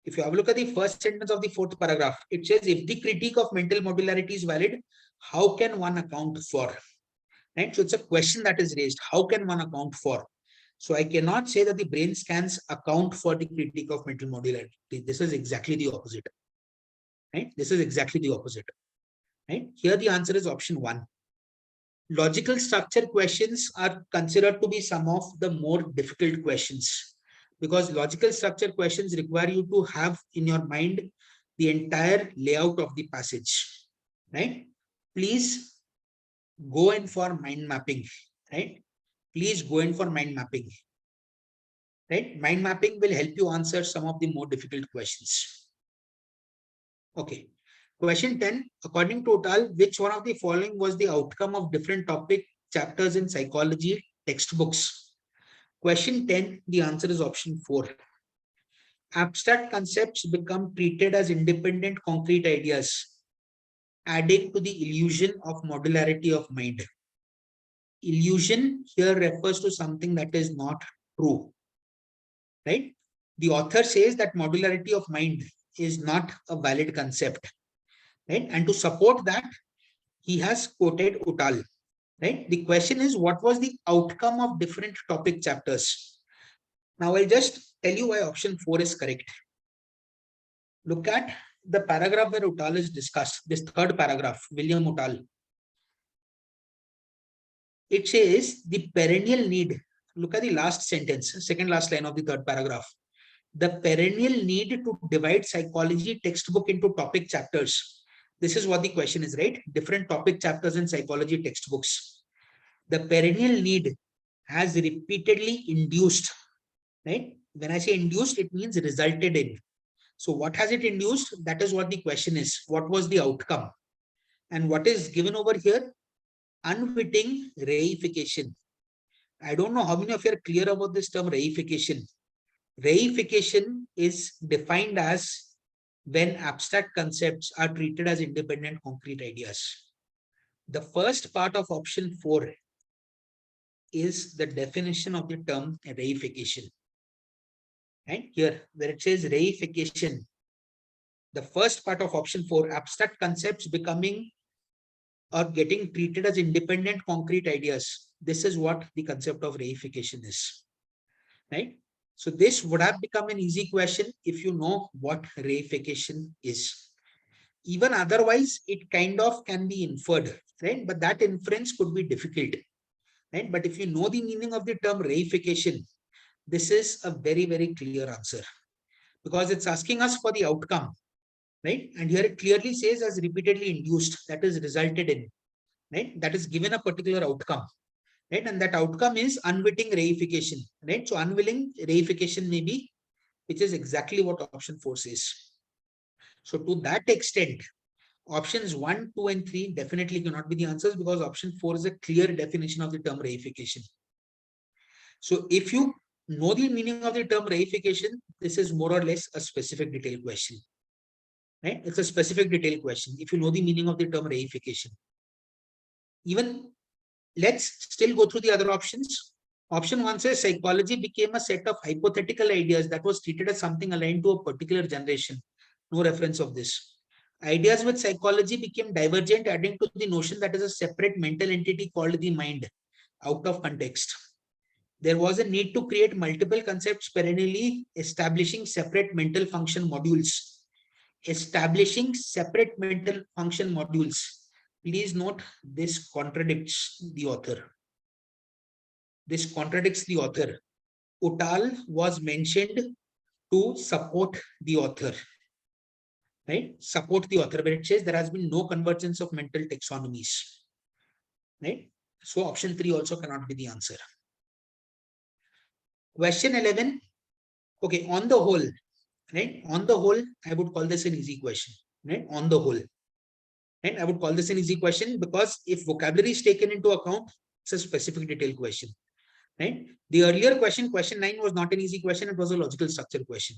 If you have a look at the first sentence of the fourth paragraph, it says if the critique of mental modularity is valid, how can one account for? Right? So it's a question that is raised. How can one account for? So I cannot say that the brain scans account for the critique of mental modularity. This is exactly the opposite. Right? This is exactly the opposite. Right? Here the answer is option 1. Logical structure questions are considered to be some of the more difficult questions because logical structure questions require you to have in your mind the entire layout of the passage, right? Please go in for mind mapping, right? Please go in for mind mapping, right? Mind mapping will help you answer some of the more difficult questions. Okay. Question 10, according to Utal, which one of the following was the outcome of different topic chapters in psychology textbooks? Question 10, the answer is option 4. Abstract concepts become treated as independent concrete ideas, adding to the illusion of modularity of mind. Illusion here refers to something that is not true, right? The author says that modularity of mind is not a valid concept, right? And to support that, he has quoted Utal, right? The question is, what was the outcome of different topic chapters? Now I'll just tell you why option 4 is correct. Look at the paragraph where Utal is discussed, this third paragraph, William Utal. It says the perennial need. Look at the last sentence, second last line of the third paragraph. The perennial need to divide psychology textbook into topic chapters. This is what the question is, right? Different topic chapters in psychology textbooks. The perennial need has repeatedly induced, right? When I say induced, it means resulted in. So what has it induced? That is what the question is. What was the outcome? And what is given over here? Unwitting reification. I don't know how many of you are clear about this term reification. Reification is defined as when abstract concepts are treated as independent concrete ideas. The first part of option 4 is the definition of the term reification. Right here, where it says reification, the first part of option 4, abstract concepts becoming or getting treated as independent concrete ideas. This is what the concept of reification is, right? So this would have become an easy question if you know what reification is. Even otherwise, it kind of can be inferred, right? But that inference could be difficult, right? But if you know the meaning of the term reification, this is a very, very clear answer because it's asking us for the outcome, right? And here it clearly says as repeatedly induced, that is resulted in, right? That is given a particular outcome, right? And that outcome is unwitting reification, right? So unwilling reification may be, which is exactly what option 4 says. So to that extent, options 1, 2, and 3 definitely cannot be the answers because option 4 is a clear definition of the term reification. So if you know the meaning of the term reification, this is more or less a specific detail question, right? It's a specific detail question if you know the meaning of the term reification. Even let's still go through the other options. Option 1 says psychology became a set of hypothetical ideas that was treated as something aligned to a particular generation. No reference of this. Ideas with psychology became divergent, adding to the notion that is a separate mental entity called the mind, out of context. There was a need to create multiple concepts perennially, establishing separate mental function modules. Establishing separate mental function modules. Please note, this contradicts the author. This contradicts the author. Utal was mentioned to support the author, right? Support the author, where it says there has been no convergence of mental taxonomies, right? So option 3 also cannot be the answer. Question 11. Okay, on the whole, right? On the whole, I would call this an easy question, right? On the whole, right? I would call this an easy question because if vocabulary is taken into account, it's a specific detail question, right? The earlier question, question 9, was not an easy question. It was a logical structure question.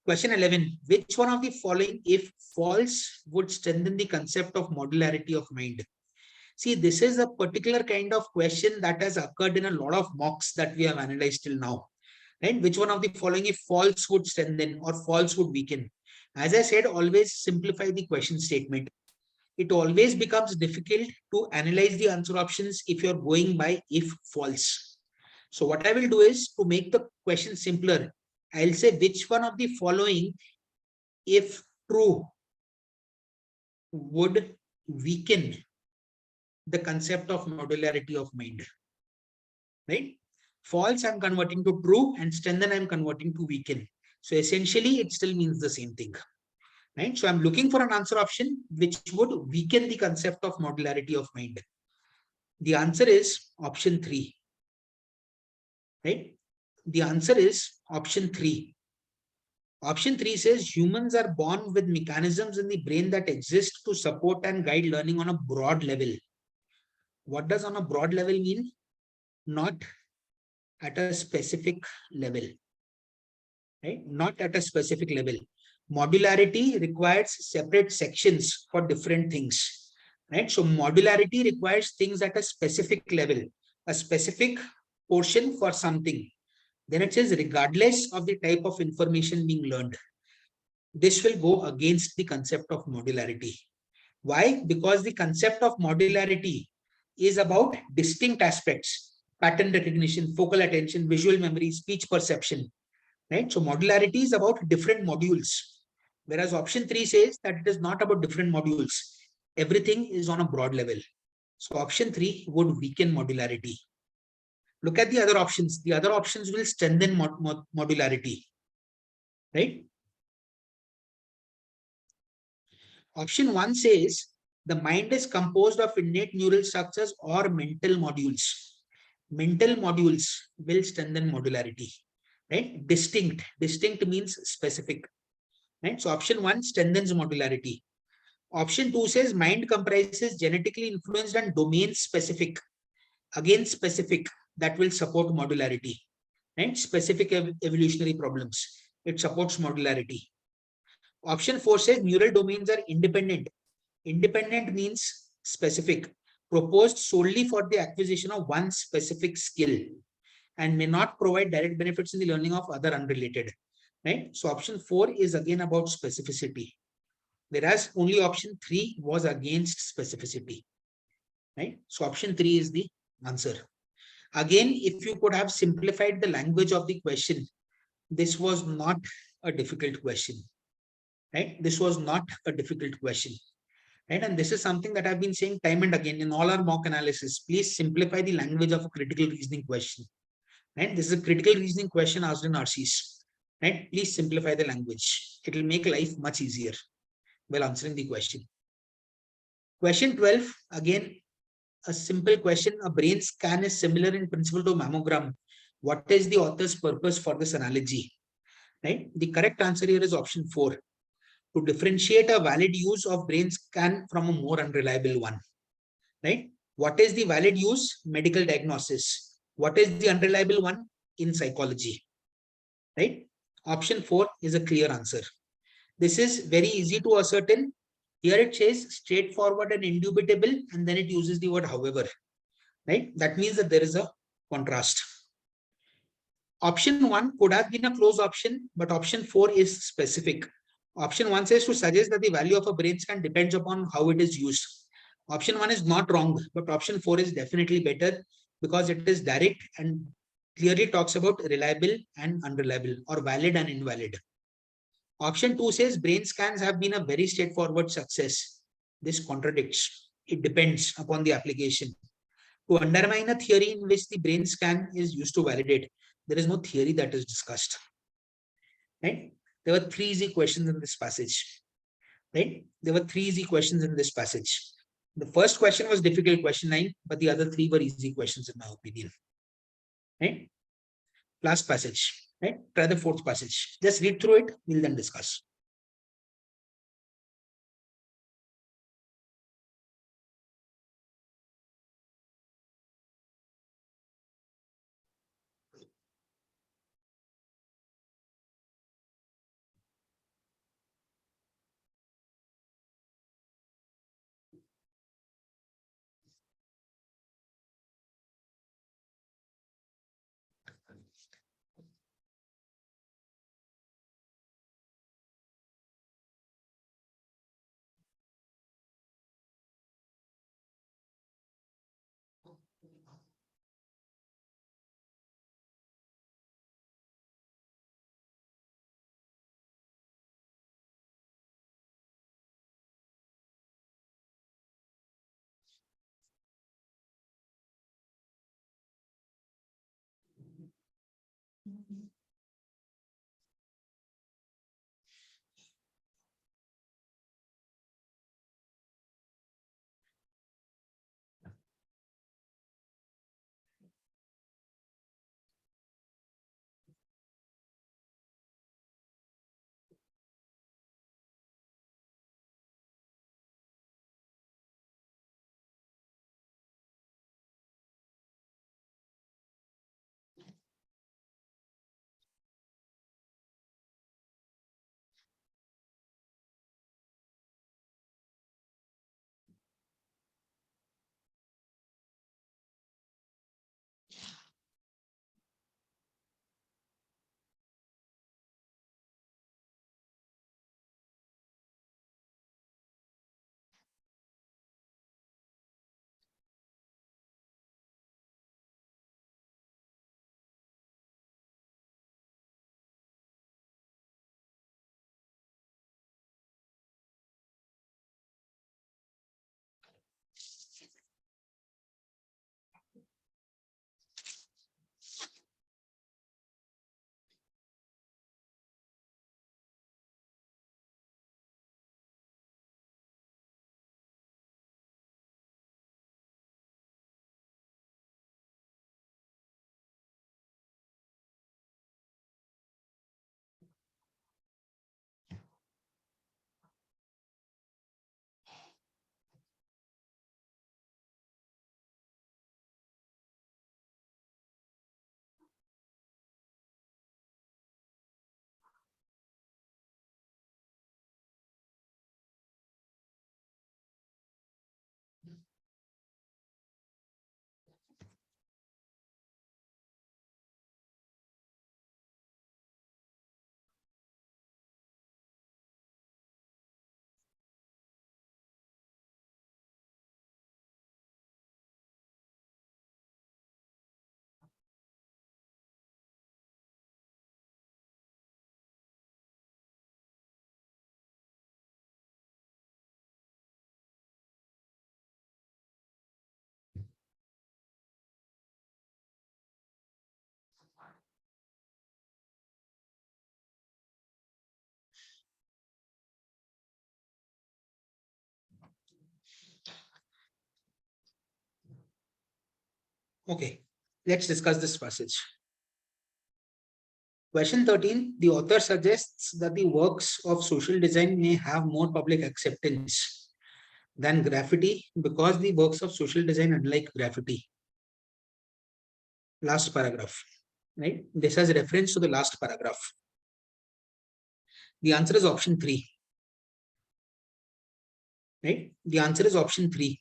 Question 11, which one of the following, if false, would strengthen the concept of modularity of mind? See, this is a particular kind of question that has occurred in a lot of mocks that we have analyzed till now. Right? Which one of the following, if false, would strengthen or false would weaken? As I said, always simplify the question statement. It always becomes difficult to analyze the answer options if you're going by if false. So what I will do is, to make the question simpler, I'll say which one of the following, if true, would weaken the concept of modularity of mind, right? False, I'm converting to true, and strengthen, I'm converting to weaken. So essentially, it still means the same thing. right? So I'm looking for an answer option which would weaken the concept of modularity of mind. The answer is option 3, right? The answer is option 3. Option 3 says humans are born with mechanisms in the brain that exist to support and guide learning on a broad level. What does on a broad level mean? Not at a specific level, right? Not at a specific level. Modularity requires separate sections for different things, right? So modularity requires things at a specific level, a specific portion for something. Then it says regardless of the type of information being learned. This will go against the concept of modularity. Why? Because the concept of modularity is about distinct aspects: pattern recognition, focal attention, visual memory, speech perception, right? So modularity is about different modules, whereas option 3 says that it is not about different modules. Everything is on a broad level. So option 3 would weaken modularity. Look at the other options. The other options will strengthen modularity, right? Option 1 says the mind is composed of innate neural structures or mental modules. Mental modules will strengthen modularity, right? Distinct means specific, right? So option 1 strengthens modularity. Option 2 says mind comprises genetically influenced and domain specific. Again, specific, that will support modularity, right? Specific evolutionary problems. It supports modularity. Option 4 says neural domains are independent. Independent means specific, proposed solely for the acquisition of one specific skill and may not provide direct benefits in the learning of other unrelated, right? So option 4 is again about specificity, whereas only option 3 was against specificity, right? So option 3 is the answer. Again, if you could have simplified the language of the question, this was not a difficult question, right? This was not a difficult question, right? And this is something that I've been saying time and again in all our mock analysis. Please simplify the language of a critical reasoning question, right? This is a critical reasoning question asked in RCs, right? Please simplify the language. It will make life much easier while answering the question. Question 12, again, a simple question. A brain scan is similar in principle to mammogram. What is the author's purpose for this analogy, right? The correct answer here is option 4, to differentiate a valid use of brain scan from a more unreliable one, right? What is the valid use? Medical diagnosis. What is the unreliable one? In psychology, right? Option 4 is a clear answer. This is very easy to ascertain. Here it says straightforward and indubitable, and then it uses the word however, right? That means that there is a contrast. Option 1 could have been a close option, but option 4 is specific. Option 1 says to suggest that the value of a brain scan depends upon how it is used. Option 1 is not wrong, but option 4 is definitely better because it is direct and clearly talks about reliable and unreliable or valid and invalid. Option 2 says brain scans have been a very straightforward success. This contradicts. It depends upon the application. To undermine a theory in which the brain scan is used to validate, there is no theory that is discussed, right? There were 3 easy questions in this passage, right? There were 3 easy questions in this passage. The first question was difficult, question 9, but the other 3 were easy questions in my opinion, right? Last passage, right? Try the fourth passage. Just read through it. We'll then discuss. Okay, let's discuss this passage. Question 13, the author suggests that the works of social design may have more public acceptance than graffiti because the works of social design unlike graffiti. Last paragraph, right? This has reference to the last paragraph. The answer is option 3. Right? The answer is option 3.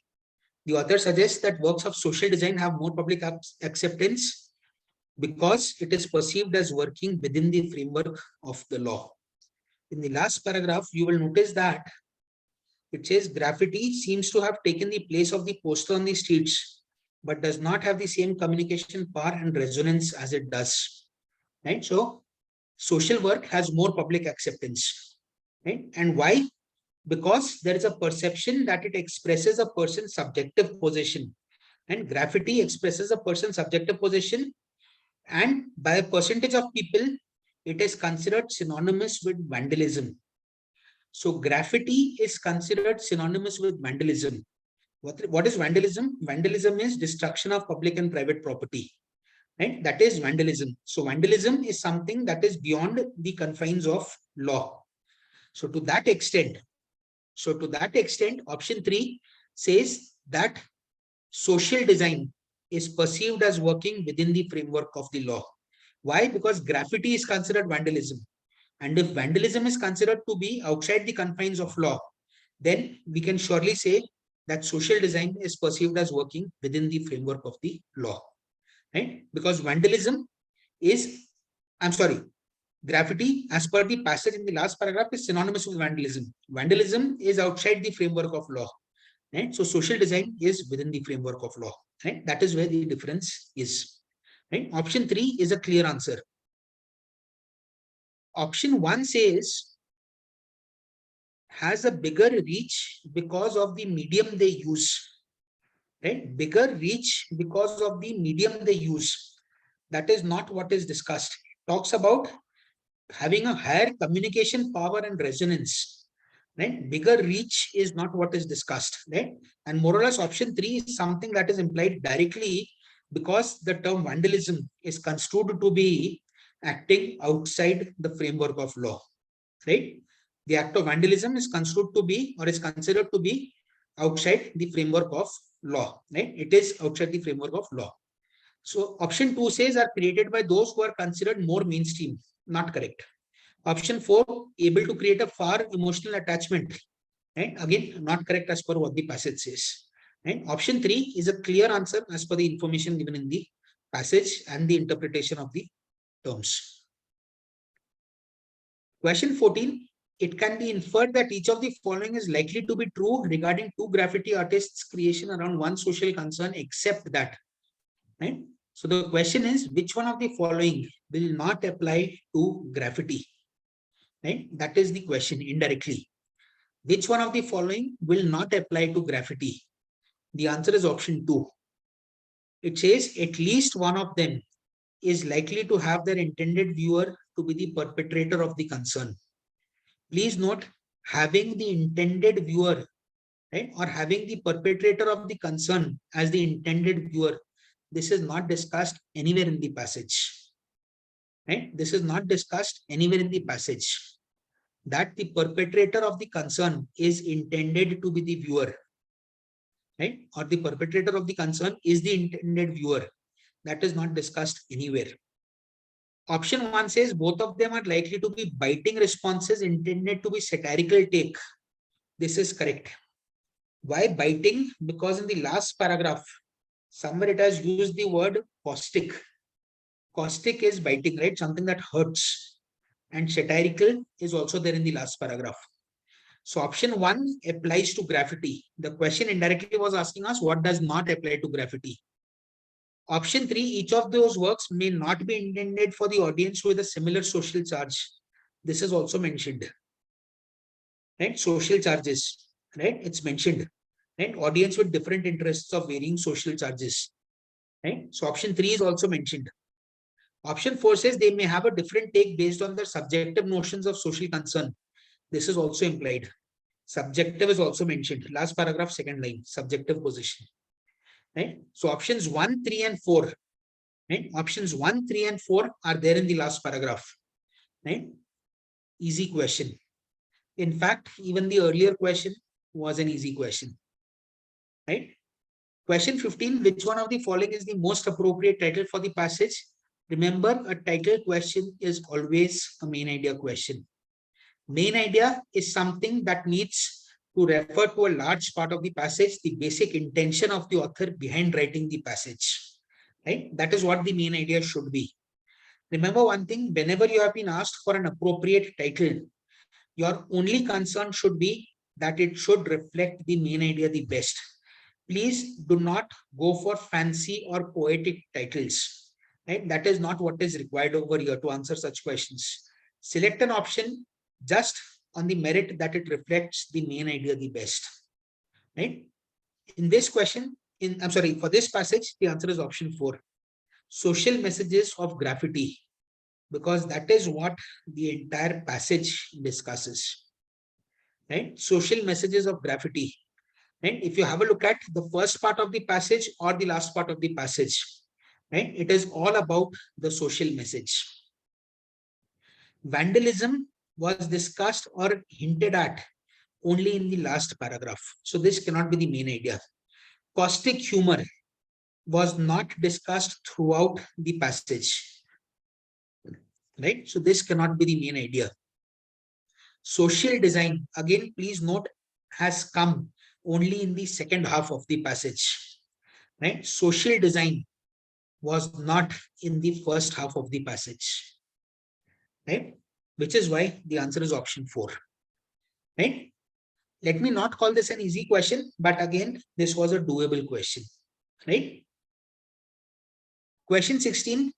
The author suggests that works of social design have more public acceptance because it is perceived as working within the framework of the law. In the last paragraph, you will notice that it says graffiti seems to have taken the place of the poster on the streets, but does not have the same communication power and resonance as it does. Right? So, social work has more public acceptance. Right? And why? Because there is a perception that it expresses a person's subjective position, and graffiti expresses a person's subjective position, and by a percentage of people it is considered synonymous with vandalism. So graffiti is considered synonymous with vandalism. What is vandalism? Vandalism is destruction of public and private property, right? That is vandalism. So vandalism is something that is beyond the confines of law. So to that extent, option 3 says that social design is perceived as working within the framework of the law. Why? Because graffiti is considered vandalism. And if vandalism is considered to be outside the confines of law, then we can surely say that social design is perceived as working within the framework of the law. Right? Because vandalism is, graffiti, as per the passage in the last paragraph, is synonymous with vandalism. Vandalism is outside the framework of law. Right? So social design is within the framework of law. Right? That is where the difference is. Right? Option 3 is a clear answer. Option 1 says has a bigger reach because of the medium they use. Right? Bigger reach because of the medium they use. That is not what is discussed. It talks about having a higher communication power and resonance. Right? Bigger reach is not what is discussed. Right? And more or less option 3 is something that is implied directly because the term vandalism is construed to be acting outside the framework of law. Right? The act of vandalism is construed to be or is considered to be outside the framework of law. Right? It is outside the framework of law. So option 2 says are created by those who are considered more mainstream. Not correct. Option 4, able to create a far emotional attachment. Right? Again, not correct as per what the passage says. Right? Option 3 is a clear answer as per the information given in the passage and the interpretation of the terms. Question 14, it can be inferred that each of the following is likely to be true regarding two graffiti artists' creation around one social concern, except that. Right? So the question is, which one of the following will not apply to graffiti? Right? That is the question indirectly. Which one of the following will not apply to graffiti? The answer is option 2. It says at least one of them is likely to have their intended viewer to be the perpetrator of the concern. Please note, having the intended viewer, right, or having the perpetrator of the concern as the intended viewer, this is not discussed anywhere in the passage. Right? This is not discussed anywhere in the passage. That the perpetrator of the concern is intended to be the viewer. Right? Or the perpetrator of the concern is the intended viewer. That is not discussed anywhere. Option 1 says both of them are likely to be biting responses intended to be satirical take. This is correct. Why biting? Because in the last paragraph, somewhere it has used the word caustic. Caustic is biting, right? Something that hurts. And satirical is also there in the last paragraph. So option 1 applies to graffiti. The question indirectly was asking us what does not apply to graffiti. Option 3, each of those works may not be intended for the audience with a similar social charge. This is also mentioned. Right? Social charges. Right? It's mentioned. Right? Audience with different interests of varying social charges. Right? So option 3 is also mentioned. Option 4 says they may have a different take based on their subjective notions of social concern. This is also implied. Subjective is also mentioned. Last paragraph, second line, subjective position. right? So options 1, 3, and 4, right? Options 1, 3, and 4 are there in the last paragraph, right? Easy question. In fact, even the earlier question was an easy question, right? Question 15, which one of the following is the most appropriate title for the passage? Remember, a title question is always a main idea question. Main idea is something that needs to refer to a large part of the passage, the basic intention of the author behind writing the passage, right? That is what the main idea should be. Remember one thing, whenever you have been asked for an appropriate title, your only concern should be that it should reflect the main idea the best. Please do not go for fancy or poetic titles, right? That is not what is required over here to answer such questions. Select an option just on the merit that it reflects the main idea the best, right? In this question, for this passage, the answer is option 4. Social messages of graffiti, because that is what the entire passage discusses, right? Social messages of graffiti. Right? If you have a look at the first part of the passage or the last part of the passage, right? It is all about the social message. Vandalism was discussed or hinted at only in the last paragraph. So this cannot be the main idea. Caustic humor was not discussed throughout the passage, right? So this cannot be the main idea. Social design, again, please note, has come only in the second half of the passage, right? Social design was not in the first half of the passage, right? Which is why the answer is option 4, right? Let me not call this an easy question, but again, this was a doable question, right? Question 16,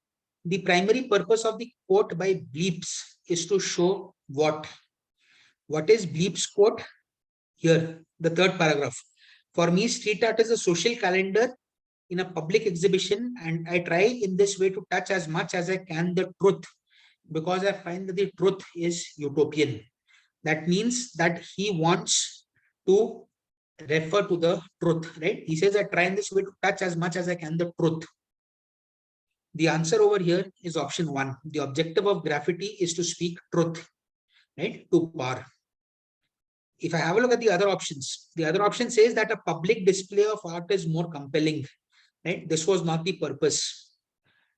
the primary purpose of the quote by Bleeps is to show what? What is Bleeps' quote? Here, the third paragraph. For me, street art is a social calendar in a public exhibition, and I try in this way to touch as much as I can the truth, because I find that the truth is utopian. That means that he wants to refer to the truth, right? He says, I try in this way to touch as much as I can the truth. The answer over here is option 1. The objective of graffiti is to speak truth, right, to power. If I have a look at the other options, the other option says that a public display of art is more compelling, right? This was not the purpose,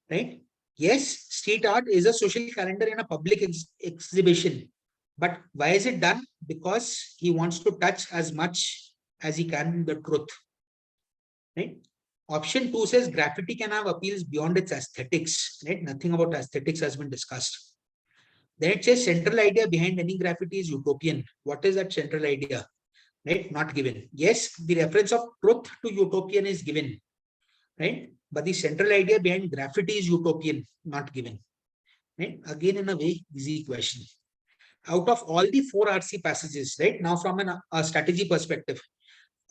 right? Yes, street art is a social calendar in a public exhibition. But why is it done? Because he wants to touch as much as he can the truth, right? Option 2 says graffiti can have appeals beyond its aesthetics, right? Nothing about aesthetics has been discussed. Then it says central idea behind any graffiti is utopian. What is that central idea? Right? Not given. Yes, the reference of truth to utopian is given, right? But the central idea behind graffiti is utopian, not given. Right? Again, in a way, easy question. Out of all the 4 RC passages, right? Now, from a strategy perspective,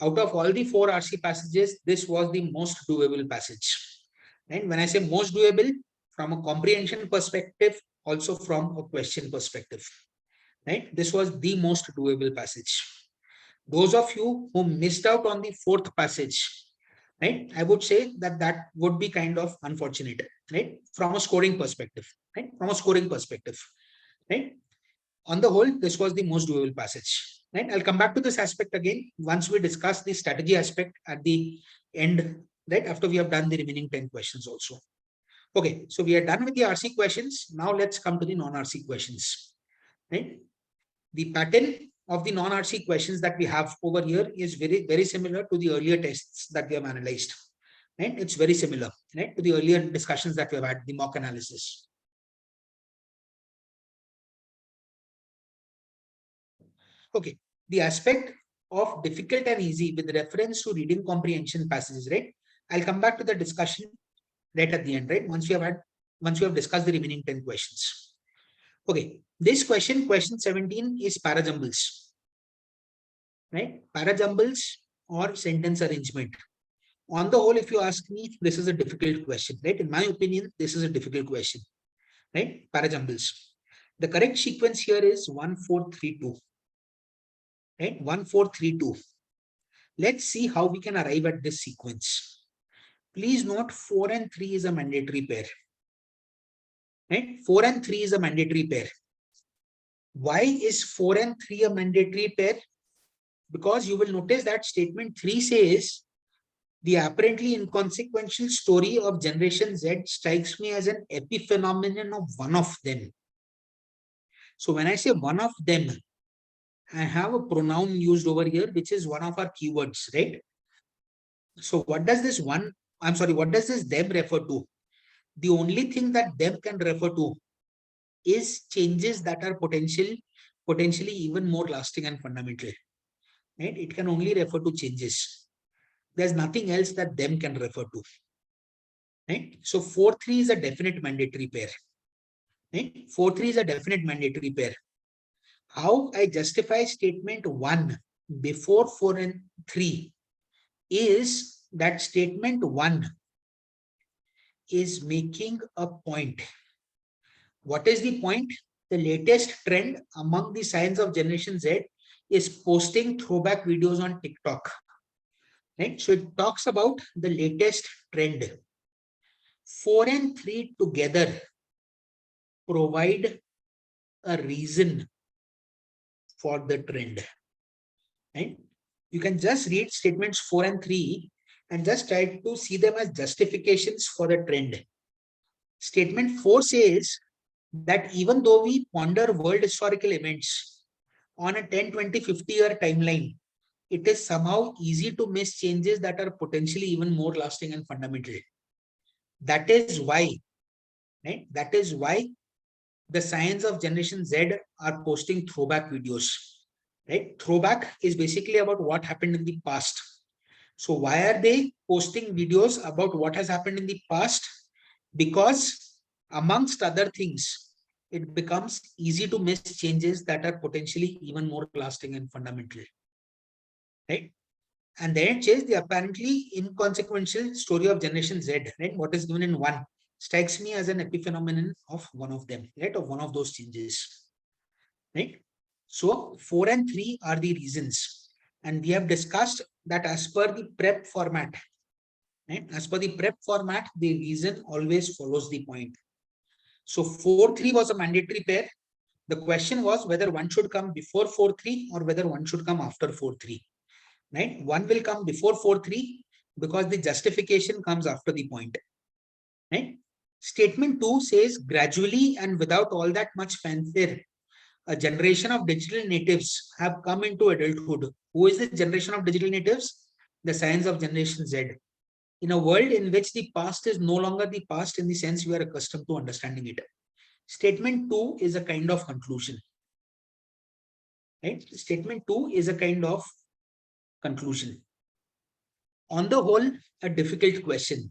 out of all the 4 RC passages, this was the most doable passage. And when I say most doable, from a comprehension perspective, also from a question perspective, right? This was the most doable passage. Those of you who missed out on the 4th passage, right? I would say that would be kind of unfortunate, right? From a scoring perspective, right? From a scoring perspective, right? On the whole, this was the most doable passage, right? I'll come back to this aspect again once we discuss the strategy aspect at the end, right? After we have done the remaining 10 questions also. Okay, so we are done with the RC questions. Now let's come to the non-RC questions, right? The pattern of the non-RC questions that we have over here is very, very similar to the earlier tests that we have analyzed, right? It's very similar, right, to the earlier discussions that we have had, the mock analysis. Okay, the aspect of difficult and easy with reference to reading comprehension passages, right? I'll come back to the discussion right at the end, right? Once we have discussed the remaining 10 questions. Okay, this question 17 is parajumbles, right? Parajumbles or sentence arrangement. On the whole, if you ask me, this is a difficult question, right? In my opinion, this is a difficult question, right? Parajumbles. The correct sequence here is 1432, right? 1432. Let's see how we can arrive at this sequence. Please note 4 and 3 is a mandatory pair. Right? 4 and 3 is a mandatory pair. Why is 4 and 3 a mandatory pair? Because you will notice that statement 3 says, the apparently inconsequential story of Generation Z strikes me as an epiphenomenon of one of them. So when I say one of them, I have a pronoun used over here, which is one of our keywords, right? So what does this what does this them refer to? The only thing that them can refer to is changes that are potentially even more lasting and fundamental, right? It can only refer to changes. There's nothing else that them can refer to, right? So 4-3 is a definite mandatory pair, right? 4-3 is a definite mandatory pair. How I justify statement 1 before 4 and 3 is that statement 1 is making a point. What is the point? The latest trend among the science of Generation Z is posting throwback videos on TikTok. Right? So it talks about the latest trend. 4 and 3 together provide a reason for the trend. Right? You can just read statements 4 and 3 and just try to see them as justifications for the trend. Statement 4 says that even though we ponder world historical events on a 10, 20, 50-year timeline, it is somehow easy to miss changes that are potentially even more lasting and fundamental. That is why, right? That is why the science of Generation Z are posting throwback videos, right? Throwback is basically about what happened in the past. So why are they posting videos about what has happened in the past? Because amongst other things, it becomes easy to miss changes that are potentially even more lasting and fundamental, right? And then it says the apparently inconsequential story of Generation Z, right? What is given in 1 strikes me as an epiphenomenon of one of them, right? Of one of those changes, right? So 4 and 3 are the reasons. And we have discussed that as per the prep format, right? As per the prep format, the reason always follows the point. So 4-3 was a mandatory pair. The question was whether one should come before 4-3 or whether one should come after 4-3. Right? One will come before 4-3 because the justification comes after the point. Right? Statement 2 says gradually and without all that much fanfare, a generation of digital natives have come into adulthood. Who is the generation of digital natives? The science of Generation Z. In a world in which the past is no longer the past in the sense we are accustomed to understanding it. Statement 2 is a kind of conclusion. Right? Statement 2 is a kind of conclusion. On the whole, a difficult question.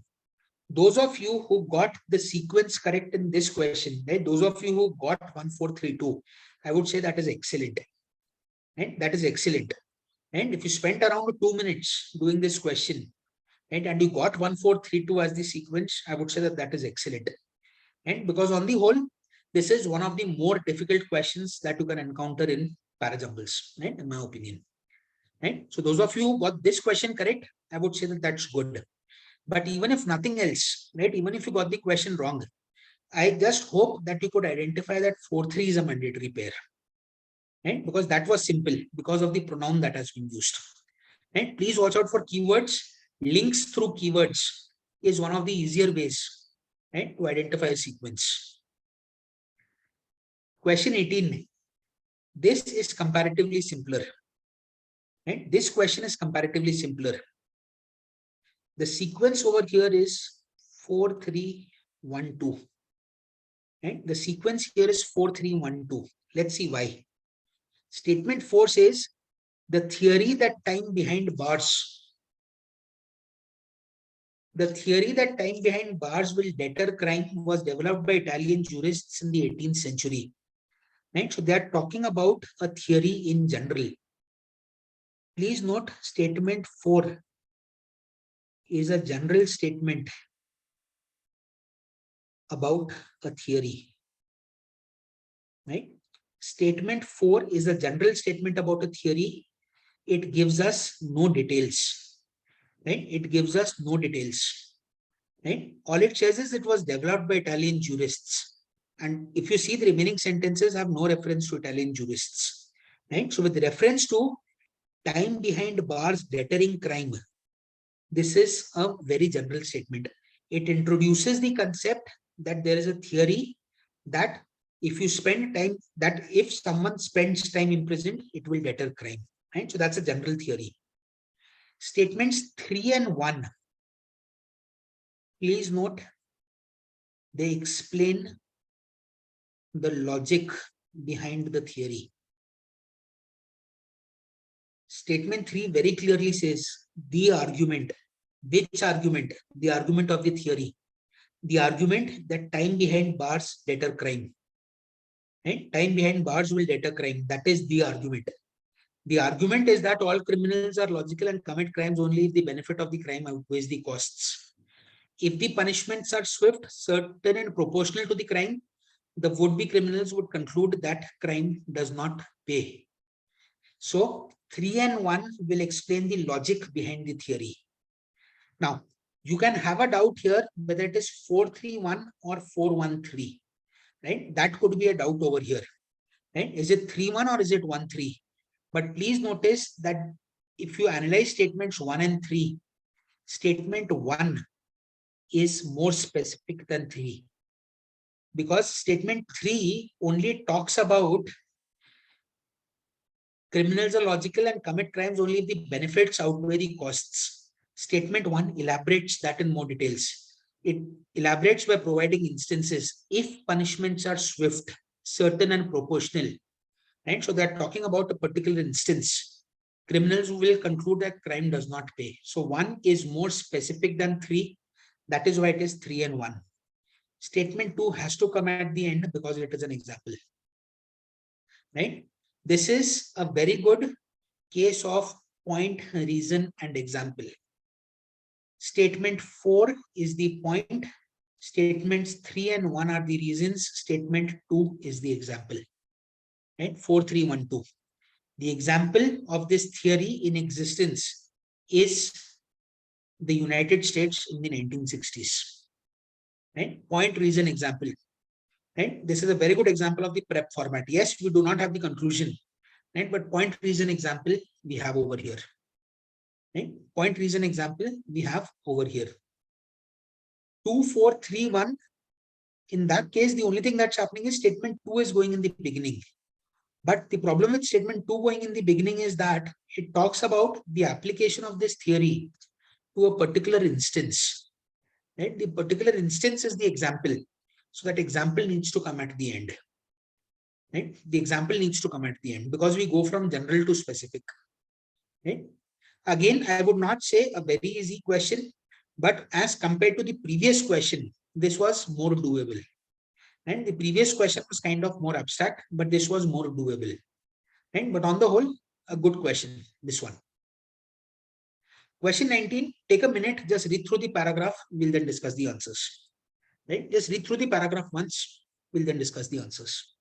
Those of you who got the sequence correct in this question, right? Those of you who got 1432, I would say that is excellent. Right? That is excellent. And if you spent around 2 minutes doing this question, right, and you got 1432 as the sequence, I would say that that is excellent. And because on the whole, this is one of the more difficult questions that you can encounter in parajumbles, right? In my opinion. Right? So those of you who got this question correct, I would say that that's good. But even if nothing else, right? Even if you got the question wrong, I just hope that you could identify that 4-3 is a mandatory pair. Right? Because that was simple because of the pronoun that has been used. Right? Please watch out for keywords. Links through keywords is one of the easier ways, right, to identify a sequence. Question 18. This is comparatively simpler. Right? This question is comparatively simpler. The sequence over here is 4-3-1-2. Right? The sequence here is 4-3-1-2. Let's see why. Statement 4 says the theory that time behind bars will deter crime was developed by Italian jurists in the 18th century. Right? So they are talking about a theory in general. Please note statement 4 is a general statement about a theory. Right? Statement 4 is a general statement about a theory. It gives us no details. Right? It gives us no details. right? All it says is it was developed by Italian jurists. And if you see, the remaining sentences have no reference to Italian jurists, right? So with reference to time behind bars deterring crime, this is a very general statement. It introduces the concept that there is a theory that if you spend time, that if someone spends time imprisoned, it will deter crime, right? So that's a general theory. Statements 3 and 1, please note, they explain the logic behind the theory. Statement 3 very clearly says the argument. Which argument? The argument of the theory. The argument that time behind bars deter crime. Right? Time behind bars will deter crime. That is the argument. The argument is that all criminals are logical and commit crimes only if the benefit of the crime outweighs the costs. If the punishments are swift, certain, and proportional to the crime, the would-be criminals would conclude that crime does not pay. So 3 and 1 will explain the logic behind the theory. Now, you can have a doubt here whether it is 431 or 413, right? That could be a doubt over here, right? Is it 3-1 or is it 1-3? But please notice that if you analyze statements 1 and 3, statement 1 is more specific than 3. Because statement 3 only talks about criminals are logical and commit crimes only if the benefits outweigh the costs. Statement 1 elaborates that in more details. It elaborates by providing instances if punishments are swift, certain, and proportional. Right? So they're talking about a particular instance. Criminals will conclude that crime does not pay. So 1 is more specific than 3. That is why it is 3 and 1. Statement 2 has to come at the end because it is an example. Right? This is a very good case of point, reason, and example. Statement 4 is the point. Statements 3 and 1 are the reasons. Statement 2 is the example. Right? 4, 3, 1, 2. The example of this theory in existence is the United States in the 1960s. Right? Point, reason, example. Right? This is a very good example of the prep format. Yes, we do not have the conclusion, right? But point, reason, example we have over here. Right? Point, reason, example we have over here. 2, 4, 3, 1. In that case, the only thing that's happening is statement 2 is going in the beginning. But the problem with statement 2 going in the beginning is that it talks about the application of this theory to a particular instance. Right? The particular instance is the example. So that example needs to come at the end. Right? The example needs to come at the end because we go from general to specific. Right? Again, I would not say a very easy question, but as compared to the previous question, this was more doable. And the previous question was kind of more abstract, but this was more doable. Right? But on the whole, a good question, this one. Question 19, take a minute, just read through the paragraph, we'll then discuss the answers. Right? Just read through the paragraph once, we'll then discuss the answers.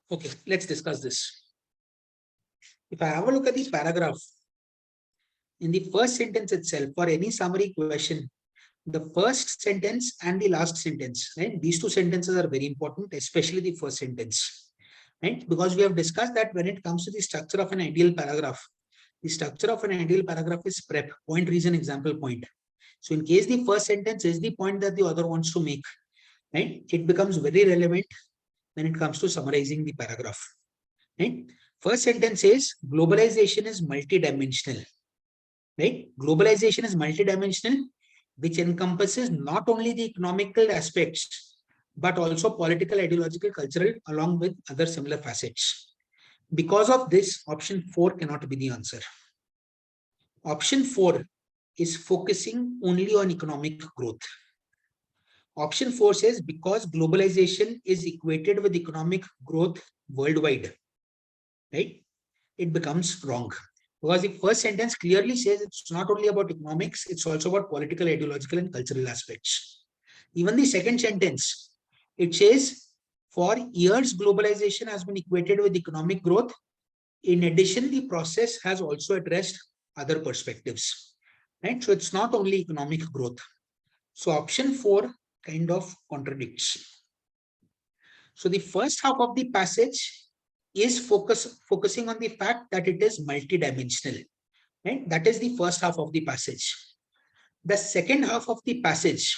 Okay, let's discuss this. If I have a look at the paragraph, in the first sentence itself, for any summary question, the first sentence and the last sentence, right? These two sentences are very important, especially the first sentence, right? Because we have discussed that when it comes to the structure of an ideal paragraph, the structure of an ideal paragraph is prep, point, reason, example, point. So in case the first sentence is the point that the author wants to make, right? It becomes very relevant when it comes to summarizing the paragraph, right? First sentence says globalization is multidimensional, right? Globalization is multidimensional, which encompasses not only the economical aspects, but also political, ideological, cultural, along with other similar facets. Because of this, option 4 cannot be the answer. Option 4 is focusing only on economic growth. Option 4 says because globalization is equated with economic growth worldwide, right? It becomes wrong. Because the first sentence clearly says it's not only about economics, it's also about political, ideological, and cultural aspects. Even the second sentence, it says for years, globalization has been equated with economic growth. In addition, the process has also addressed other perspectives, right? So it's not only economic growth. So option 4 kind of contradicts. So the first half of the passage is focusing on the fact that it is multidimensional, right? That is the first half of the passage. The second half of the passage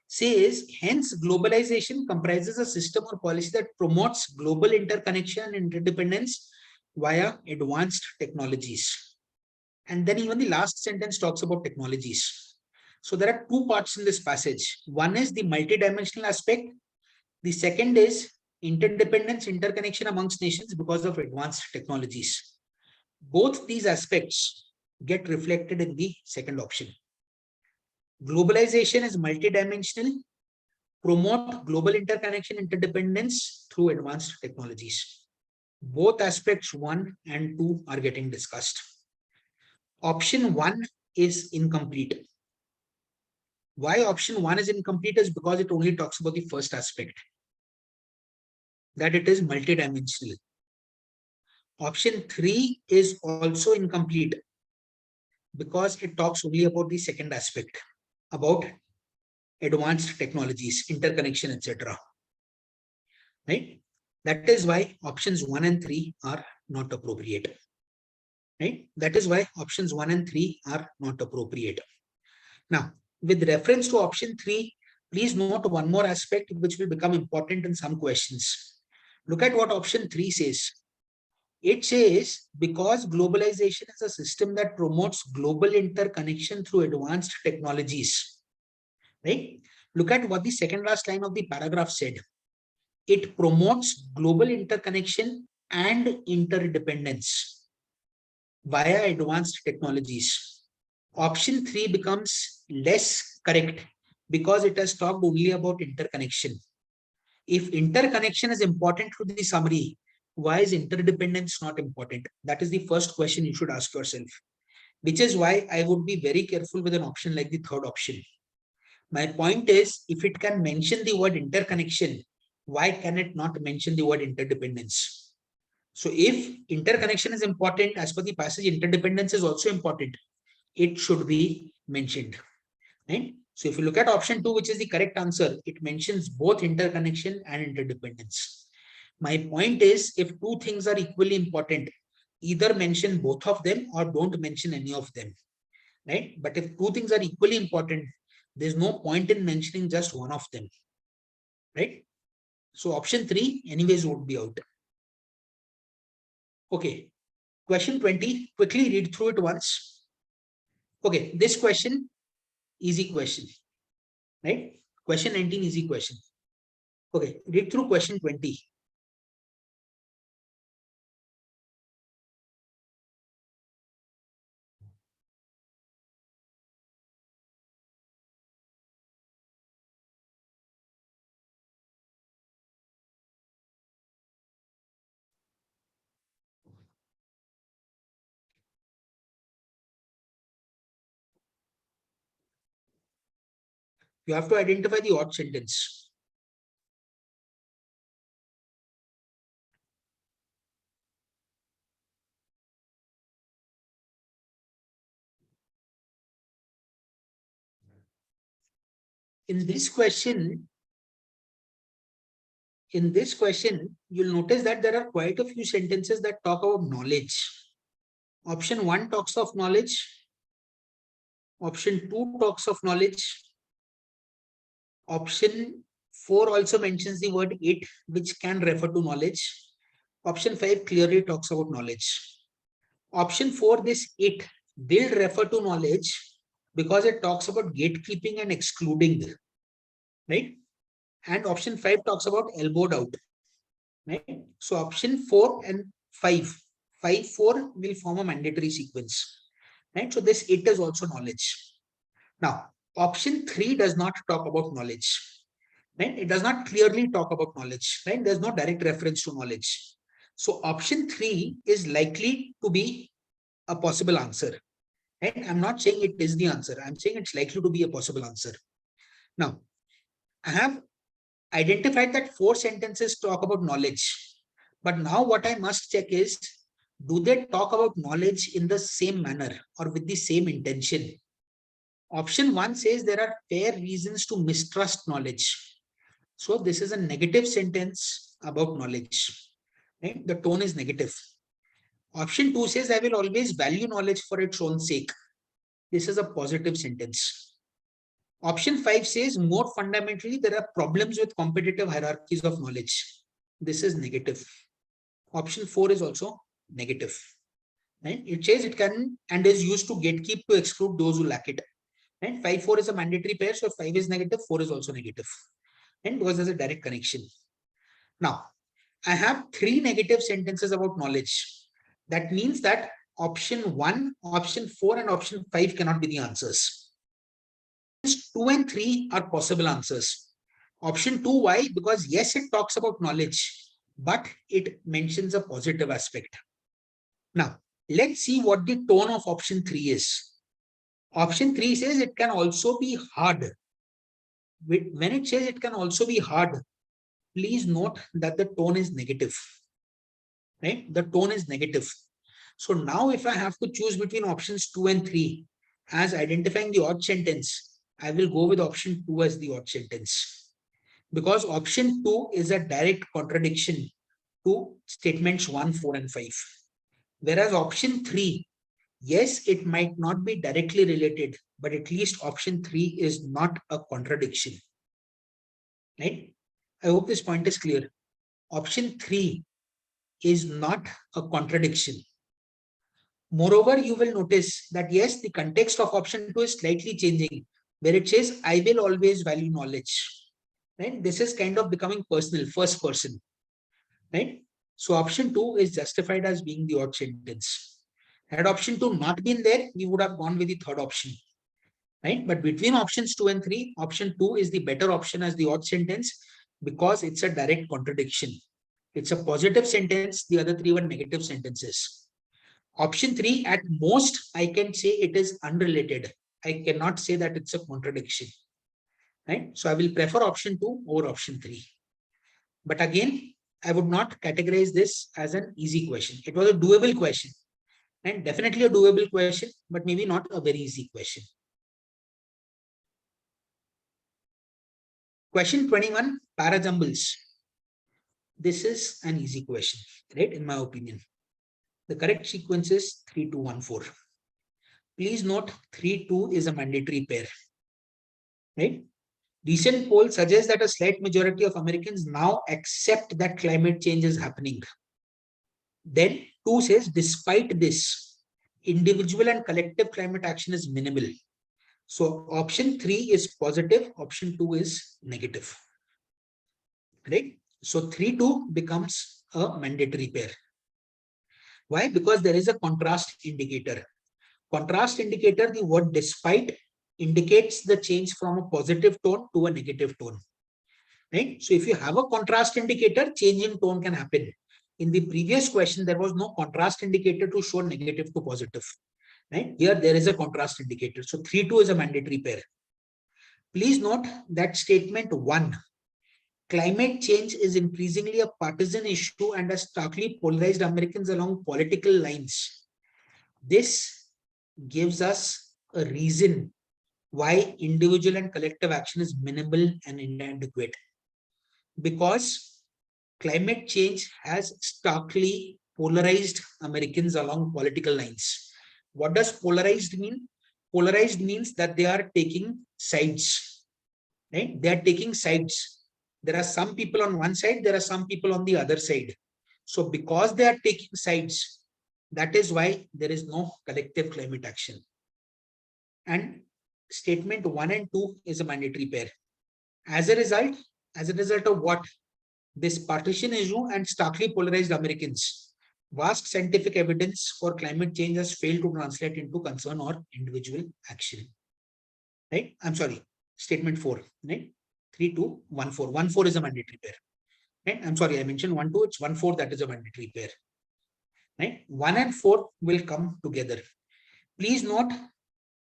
says, hence, globalization comprises a system or policy that promotes global interconnection and interdependence via advanced technologies. And then even the last sentence talks about technologies. So there are two parts in this passage. One is the multidimensional aspect. The second is interdependence, interconnection amongst nations because of advanced technologies. Both these aspects get reflected in the second option. Globalization is multidimensional, promote global interconnection, interdependence through advanced technologies. Both aspects 1 and 2 are getting discussed. Option 1 is incomplete. Why option 1 is incomplete is because it only talks about the first aspect, that it is multidimensional. Option 3 is also incomplete because it talks only about the second aspect, about advanced technologies, interconnection, etc. Right? That is why options 1 and 3 are not appropriate. Right? That is why options 1 and 3 are not appropriate. Now, with reference to option 3, please note one more aspect which will become important in some questions. Look at what option 3 says. It says, because globalization is a system that promotes global interconnection through advanced technologies. Right? Look at what the second last line of the paragraph said. It promotes global interconnection and interdependence via advanced technologies. Option 3 becomes less correct because it has talked only about interconnection. If interconnection is important to the summary, why is interdependence not important? That is the first question you should ask yourself, which is why I would be very careful with an option like the third option. My point is, if it can mention the word interconnection, why can it not mention the word interdependence? So if interconnection is important, as per the passage, interdependence is also important. It should be mentioned. Right? So if you look at option 2, which is the correct answer, it mentions both interconnection and interdependence. My point is, if two things are equally important, either mention both of them or don't mention any of them. Right? But if two things are equally important, there's no point in mentioning just one of them. Right? So option 3 anyways would be out. Okay. Question 20, quickly read through it once. Okay, this question, easy question. Right? Question 19, easy question. Okay, read through question 20. You have to identify the odd sentence. in this question, you'll notice that there are quite a few sentences that talk about knowledge. Option 1 talks of knowledge. Option 2 talks of knowledge. Option 4 also mentions the word it, which can refer to knowledge. Option 5 clearly talks about knowledge. Option 4, this it will refer to knowledge because it talks about gatekeeping and excluding, right? And option 5 talks about elbowed out, right? So option 4 and 5, 4 will form a mandatory sequence, right? So this it is also knowledge. Now, option 3 does not talk about knowledge, right? It does not clearly talk about knowledge, right? There's no direct reference to knowledge. So option 3 is likely to be a possible answer, right? I'm not saying it is the answer. I'm saying it's likely to be a possible answer. Now, I have identified that 4 sentences talk about knowledge. But now what I must check is, do they talk about knowledge in the same manner or with the same intention? Option 1 says there are fair reasons to mistrust knowledge. So this is a negative sentence about knowledge, right? The tone is negative. Option 2 says I will always value knowledge for its own sake. This is a positive sentence. Option 5 says more fundamentally, there are problems with competitive hierarchies of knowledge. This is negative. Option 4 is also negative. Right? It says it can and is used to gatekeep to exclude those who lack it. Right? 5, 4 is a mandatory pair. So if 5 is negative, 4 is also negative. And because there's a direct connection. Now, I have 3 negative sentences about knowledge. That means that option 1, option 4, and option 5 cannot be the answers. 2 and 3 are possible answers. Option 2, why? Because yes, it talks about knowledge, but it mentions a positive aspect. Now, let's see what the tone of option 3 is. Option 3 says it can also be hard. When it says it can also be hard, please note that the tone is negative. Right? The tone is negative. So now if I have to choose between options 2 and 3 as identifying the odd sentence, I will go with option 2 as the odd sentence. Because option 2 is a direct contradiction to statements 1, 4, and 5. Whereas option 3, yes, it might not be directly related, but at least option 3 is not a contradiction. Right? I hope this point is clear. Option 3 is not a contradiction. Moreover, you will notice that yes, the context of option 2 is slightly changing, where it says, I will always value knowledge. Right? This is kind of becoming personal, first person. Right? So option 2 is justified as being the odd sentence. Had option 2 not been there, we would have gone with the third option. Right? But between options 2 and 3, option 2 is the better option as the odd sentence because it's a direct contradiction. It's a positive sentence. The other 3 were negative sentences. Option 3, at most, I can say it is unrelated. I cannot say that it's a contradiction. Right? So I will prefer option 2 over option 3. But again, I would not categorize this as an easy question. It was a doable question. And definitely a doable question, but maybe not a very easy question. Question 21, parajumbles. This is an easy question, right? In my opinion. The correct sequence is 3, 2, 1, 4. Please note 3, 2 is a mandatory pair. Right? Recent polls suggest that a slight majority of Americans now accept that climate change is happening. Then 2 says, despite this, individual and collective climate action is minimal. So option 3 is positive, option 2 is negative. Right? So 3, 2 becomes a mandatory pair. Why? Because there is a contrast indicator. Contrast indicator, the word despite indicates the change from a positive tone to a negative tone. Right? So if you have a contrast indicator, change in tone can happen. In the previous question, there was no contrast indicator to show negative to positive. Right? Here, there is a contrast indicator. So 3, 2 is a mandatory pair. Please note that statement 1, climate change is increasingly a partisan issue and has starkly polarized Americans along political lines. This gives us a reason Why individual and collective action is minimal and inadequate? Because climate change has starkly polarized Americans along political lines. What does polarized mean? Polarized means that they are taking sides, right? They are taking sides. There are some people on one side, there are some people on the other side. So because they are taking sides, that is why there is no collective climate action. And statement 1 and 2 is a mandatory pair. As a result of what? This partition issue and starkly polarized Americans. Vast scientific evidence for climate change has failed to translate into concern or individual action. Right? I'm sorry. Statement 4. Right? 3, 2, 1, 4. 1, 4 is a mandatory pair. Right? I'm sorry, I mentioned 1, 2. It's 1, 4 that is a mandatory pair. Right? 1 and 4 will come together. Please note,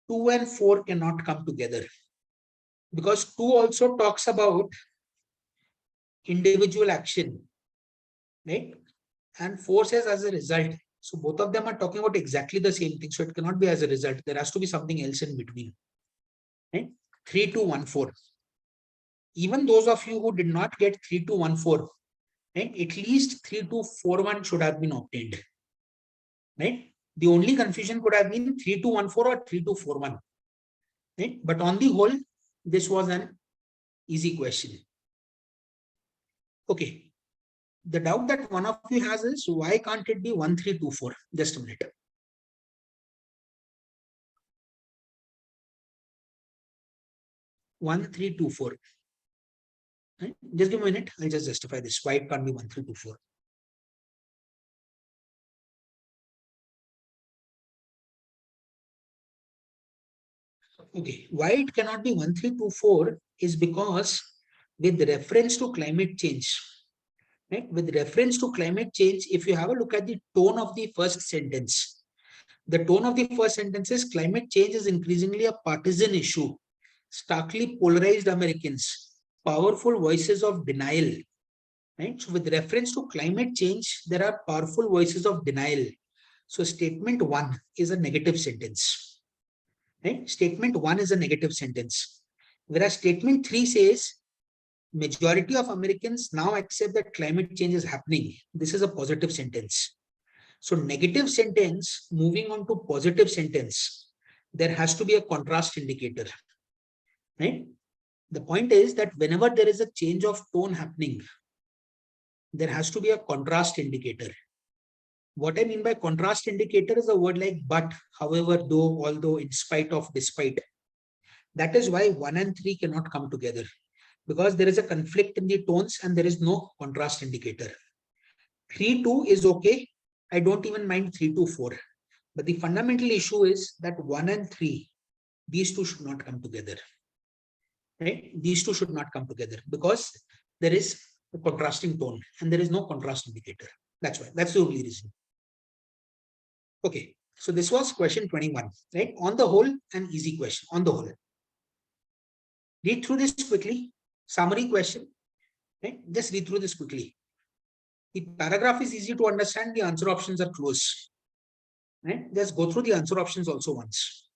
2 and 4 cannot come together because 2 also talks about individual action, right? And 4 says as a result. So both of them are talking about exactly the same thing. So it cannot be as a result. There has to be something else in between. Right? 3, 2, 1, 4. Even those of you who did not get 3, 2, 1, 4, right? At least 3, 2, 4, 1 should have been obtained. Right? The only confusion could have been 3, 2, 1, 4 or 3, 2, 4, 1. Right? But on the whole, this was an easy question. Okay. The doubt that one of you has is why can't it be 1, 3, 2, 4? Just a minute. One, 3, 2, 4. Right? Just give me a minute. I'll just justify this. Why it can't be 1, 3, 2, 4. Okay. Why it cannot be 1, 3, 2, 4 is because with reference to climate change, right? With reference to climate change, if you have a look at the tone of the first sentence, the tone of the first sentence is climate change is increasingly a partisan issue. Starkly polarized Americans, powerful voices of denial. Right? So with reference to climate change, there are powerful voices of denial. So statement 1 is a negative sentence. Right? Statement 1 is a negative sentence. Whereas statement 3 says, majority of Americans now accept that climate change is happening. This is a positive sentence. So negative sentence, moving on to positive sentence, there has to be a contrast indicator. Right? The point is that whenever there is a change of tone happening, there has to be a contrast indicator. What I mean by contrast indicator is a word like but, however, though, although, in spite of, despite. That is why 1 and 3 cannot come together because there is a conflict in the tones and there is no contrast indicator. 3, 2 is okay. I don't even mind 3, 2, 4. But the fundamental issue is that 1 and 3, these two should not come together. Right? These two should not come together because there is a contrasting tone and there is no contrast indicator. That's why. That's the only reason. Okay. So this was question 21, right? On the whole, an easy question. On the whole. Read through this quickly. Summary question. Right? Just read through this quickly. The paragraph is easy to understand. The answer options are close. Right? Just go through the answer options also once.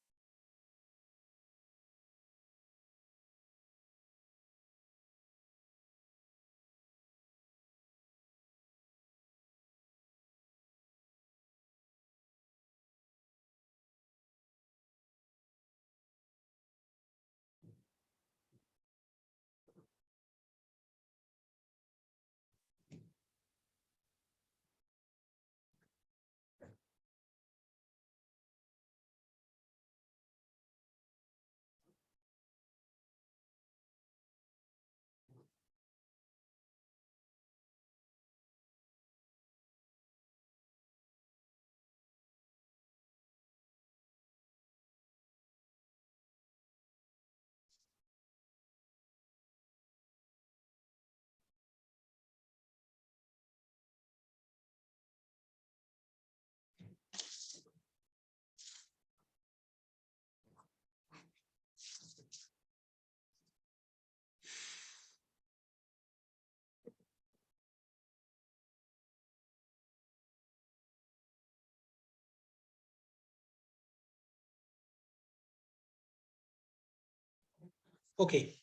Okay,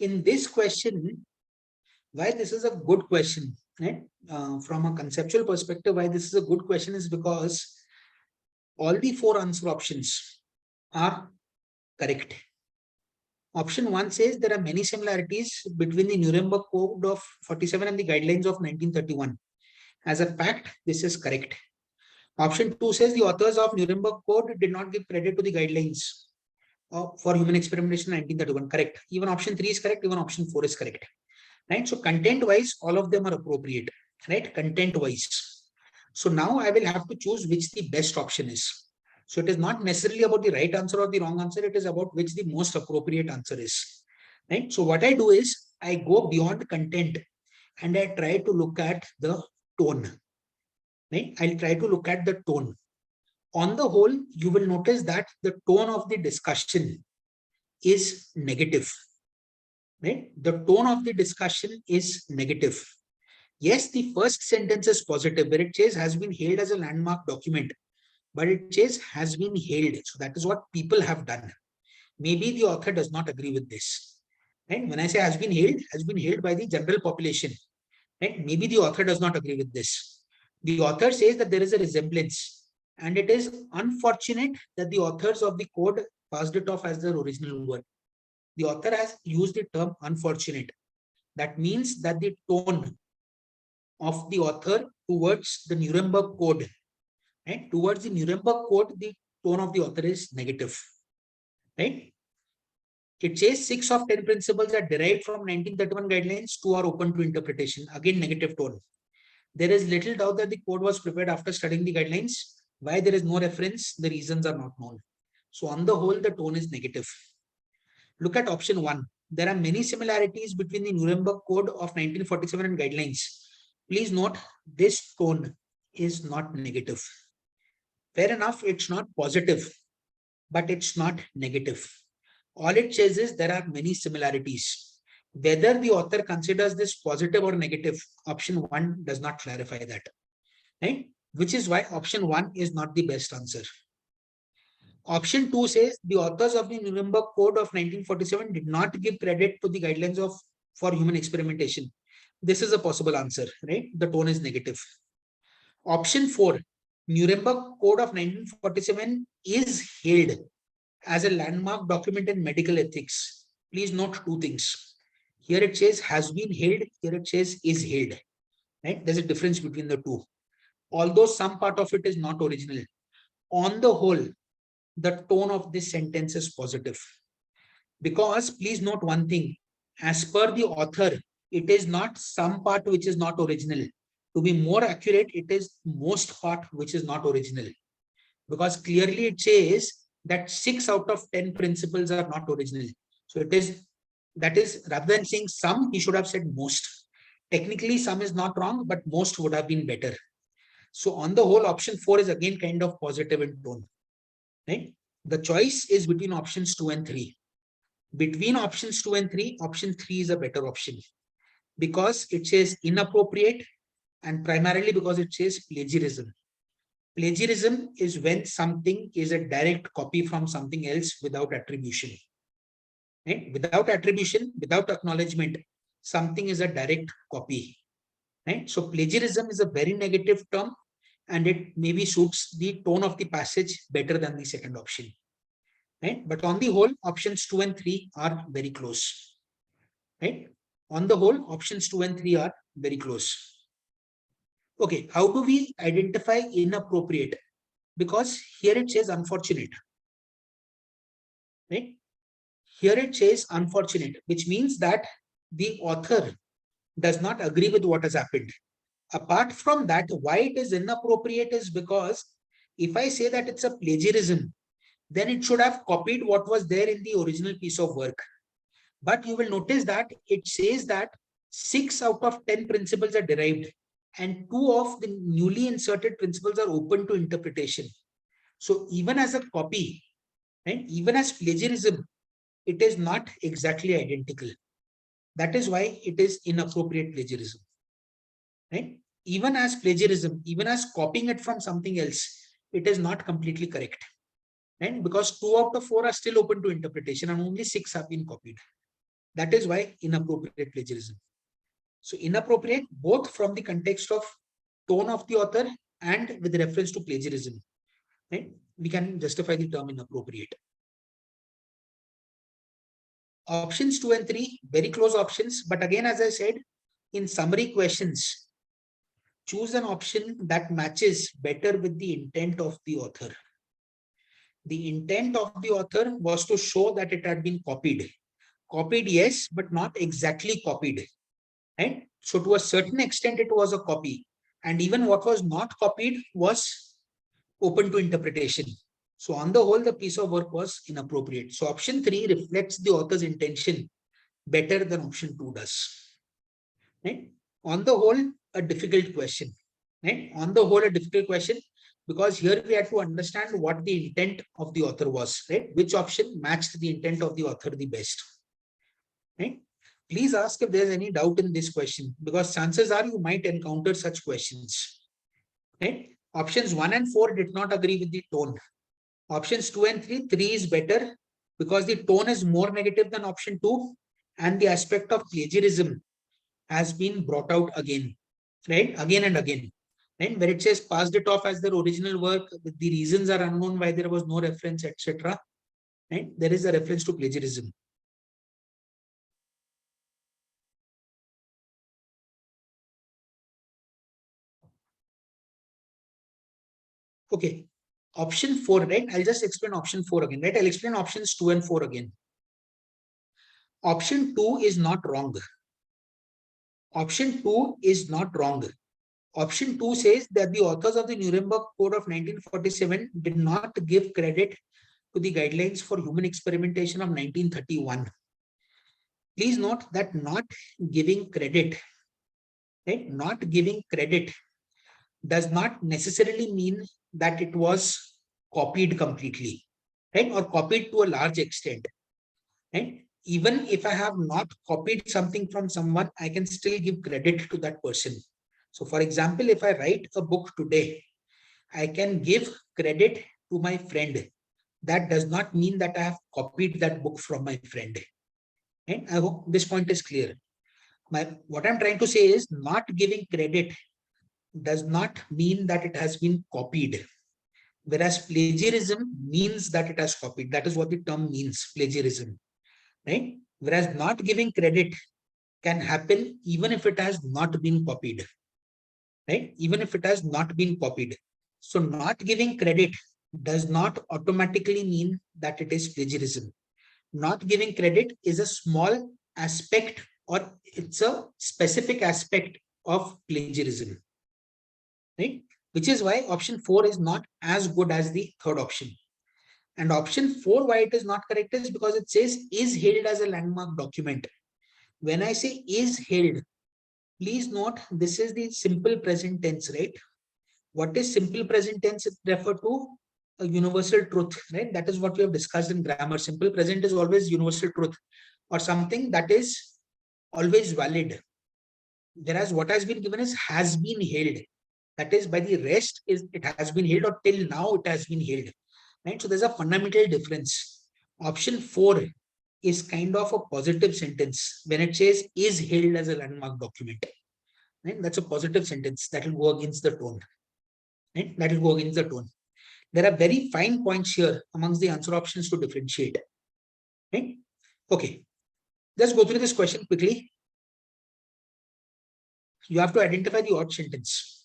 in this question, why this is a good question, right? From a conceptual perspective, why this is a good question is because all the four answer options are correct. Option 1 says there are many similarities between the Nuremberg Code of 47 and the guidelines of 1931. As a fact, this is correct. Option 2 says the authors of Nuremberg Code did not give credit to the guidelines for human experimentation in 1931. Correct. Even option 3 is correct. Even option 4 is correct. Right. So content wise, all of them are appropriate. Right. Content wise. So now I will have to choose which the best option is. So it is not necessarily about the right answer or the wrong answer. It is about which the most appropriate answer is. Right. So what I do is I go beyond content and I try to look at the tone. Right. I'll try to look at the tone. On the whole, you will notice that the tone of the discussion is negative. Right? The tone of the discussion is negative. Yes, the first sentence is positive, where it says has been hailed as a landmark document, but it says has been hailed. So that is what people have done. Maybe the author does not agree with this. Right? When I say has been hailed by the general population. Right? Maybe the author does not agree with this. The author says that there is a resemblance, and it is unfortunate that the authors of the code passed it off as their original work. The author has used the term unfortunate. That means that the tone of the author towards the Nuremberg Code, right? Towards the Nuremberg Code, the tone of the author is negative, right? It says 6 of 10 principles are derived from 1931 guidelines, 2 are open to interpretation. Again, negative tone. There is little doubt that the code was prepared after studying the guidelines. Why there is no reference, the reasons are not known. So on the whole, the tone is negative. Look at option 1. There are many similarities between the Nuremberg Code of 1947 and guidelines. Please note, this tone is not negative. Fair enough, it's not positive, but it's not negative. All it says is there are many similarities. Whether the author considers this positive or negative, option 1 does not clarify that. Right? Which is why option 1 is not the best answer. Option 2 says the authors of the Nuremberg Code of 1947 did not give credit to the guidelines for human experimentation. This is a possible answer, right? The tone is negative. Option 4, Nuremberg Code of 1947 is hailed as a landmark document in medical ethics. Please note two things. Here it says has been hailed, here it says is hailed. Right? There's a difference between the two. Although some part of it is not original. On the whole, the tone of this sentence is positive. Because please note one thing, as per the author, it is not some part which is not original. To be more accurate, it is most part which is not original. Because clearly it says that 6 out of 10 principles are not original. So it is, that is, rather than saying some, he should have said most. Technically, some is not wrong, but most would have been better. So on the whole, option 4 is again kind of positive in tone. Right? The choice is between options 2 and 3. Between options 2 and 3, option 3 is a better option because it says inappropriate and primarily because it says plagiarism. Plagiarism is when something is a direct copy from something else without attribution. Right? Without attribution, without acknowledgement, something is a direct copy. Right? So plagiarism is a very negative term and it maybe suits the tone of the passage better than the second option. Right? But on the whole, options 2 and 3 are very close. Right? On the whole, options 2 and 3 are very close. Okay, how do we identify inappropriate? Because here it says unfortunate. Right? Here it says unfortunate, which means that the author does not agree with what has happened. Apart from that, why it is inappropriate is because if I say that it's a plagiarism, then it should have copied what was there in the original piece of work. But you will notice that it says that 6 out of 10 principles are derived and 2 of the newly inserted principles are open to interpretation. So even as a copy, right, even as plagiarism, it is not exactly identical. That is why it is inappropriate plagiarism. Right? Even as plagiarism, even as copying it from something else, it is not completely correct. Right? Because 2 out of 4 are still open to interpretation and only 6 have been copied. That is why inappropriate plagiarism. So inappropriate both from the context of tone of the author and with reference to plagiarism. Right? We can justify the term inappropriate. Options 2 and 3, very close options. But again, as I said, in summary questions, choose an option that matches better with the intent of the author. The intent of the author was to show that it had been copied. Copied, yes, but not exactly copied. Right? So to a certain extent, it was a copy. And even what was not copied was open to interpretation. So on the whole, the piece of work was inappropriate. So option 3 reflects the author's intention better than option 2 does. Right? On the whole, a difficult question. Right? On the whole, a difficult question, because here we have to understand what the intent of the author was, right? Which option matched the intent of the author the best. Right? Please ask if there's any doubt in this question, because chances are you might encounter such questions. Right? Options 1 and 4 did not agree with the tone. Options 2 and 3, 3 is better because the tone is more negative than option 2, and the aspect of plagiarism has been brought out again, right? Again and again. Right? Where it says passed it off as their original work, the reasons are unknown why there was no reference, etc. Right? There is a reference to plagiarism. Okay. Option 4, right? I'll just explain option 4 again, right? I'll explain options 2 and 4 again. Option 2 is not wrong. Option 2 is not wrong. Option 2 says that the authors of the Nuremberg Code of 1947 did not give credit to the guidelines for human experimentation of 1931. Please note that not giving credit, right? Not giving credit does not necessarily mean that it was copied completely, right? Or copied to a large extent, right? Even if I have not copied something from someone, I can still give credit to that person. So for example, if I write a book today, I can give credit to my friend. That does not mean that I have copied that book from my friend. And I hope this point is clear. What I'm trying to say is not giving credit does not mean that it has been copied. Whereas plagiarism means that it has copied. That is what the term means, plagiarism. Right? Whereas not giving credit can happen even if it has not been copied. Right? Even if it has not been copied. So not giving credit does not automatically mean that it is plagiarism. Not giving credit is a small aspect, or it's a specific aspect of plagiarism, right? Which is why option 4 is not as good as the third option. And option 4, why it is not correct is because it says is held as a landmark document. When I say is held, please note this is the simple present tense, right? What is simple present tense refer to? A universal truth, right? That is what we have discussed in grammar. Simple present is always universal truth, or something that is always valid. Whereas what has been given is has been held. That is, by the rest is it has been held, or till now it has been held. Right? So there's a fundamental difference. Option 4 is kind of a positive sentence when it says is held as a landmark document. Right? That's a positive sentence that will go against the tone. Right? That will go against the tone. There are very fine points here amongst the answer options to differentiate. Right? Okay. Let's go through this question quickly. You have to identify the odd sentence.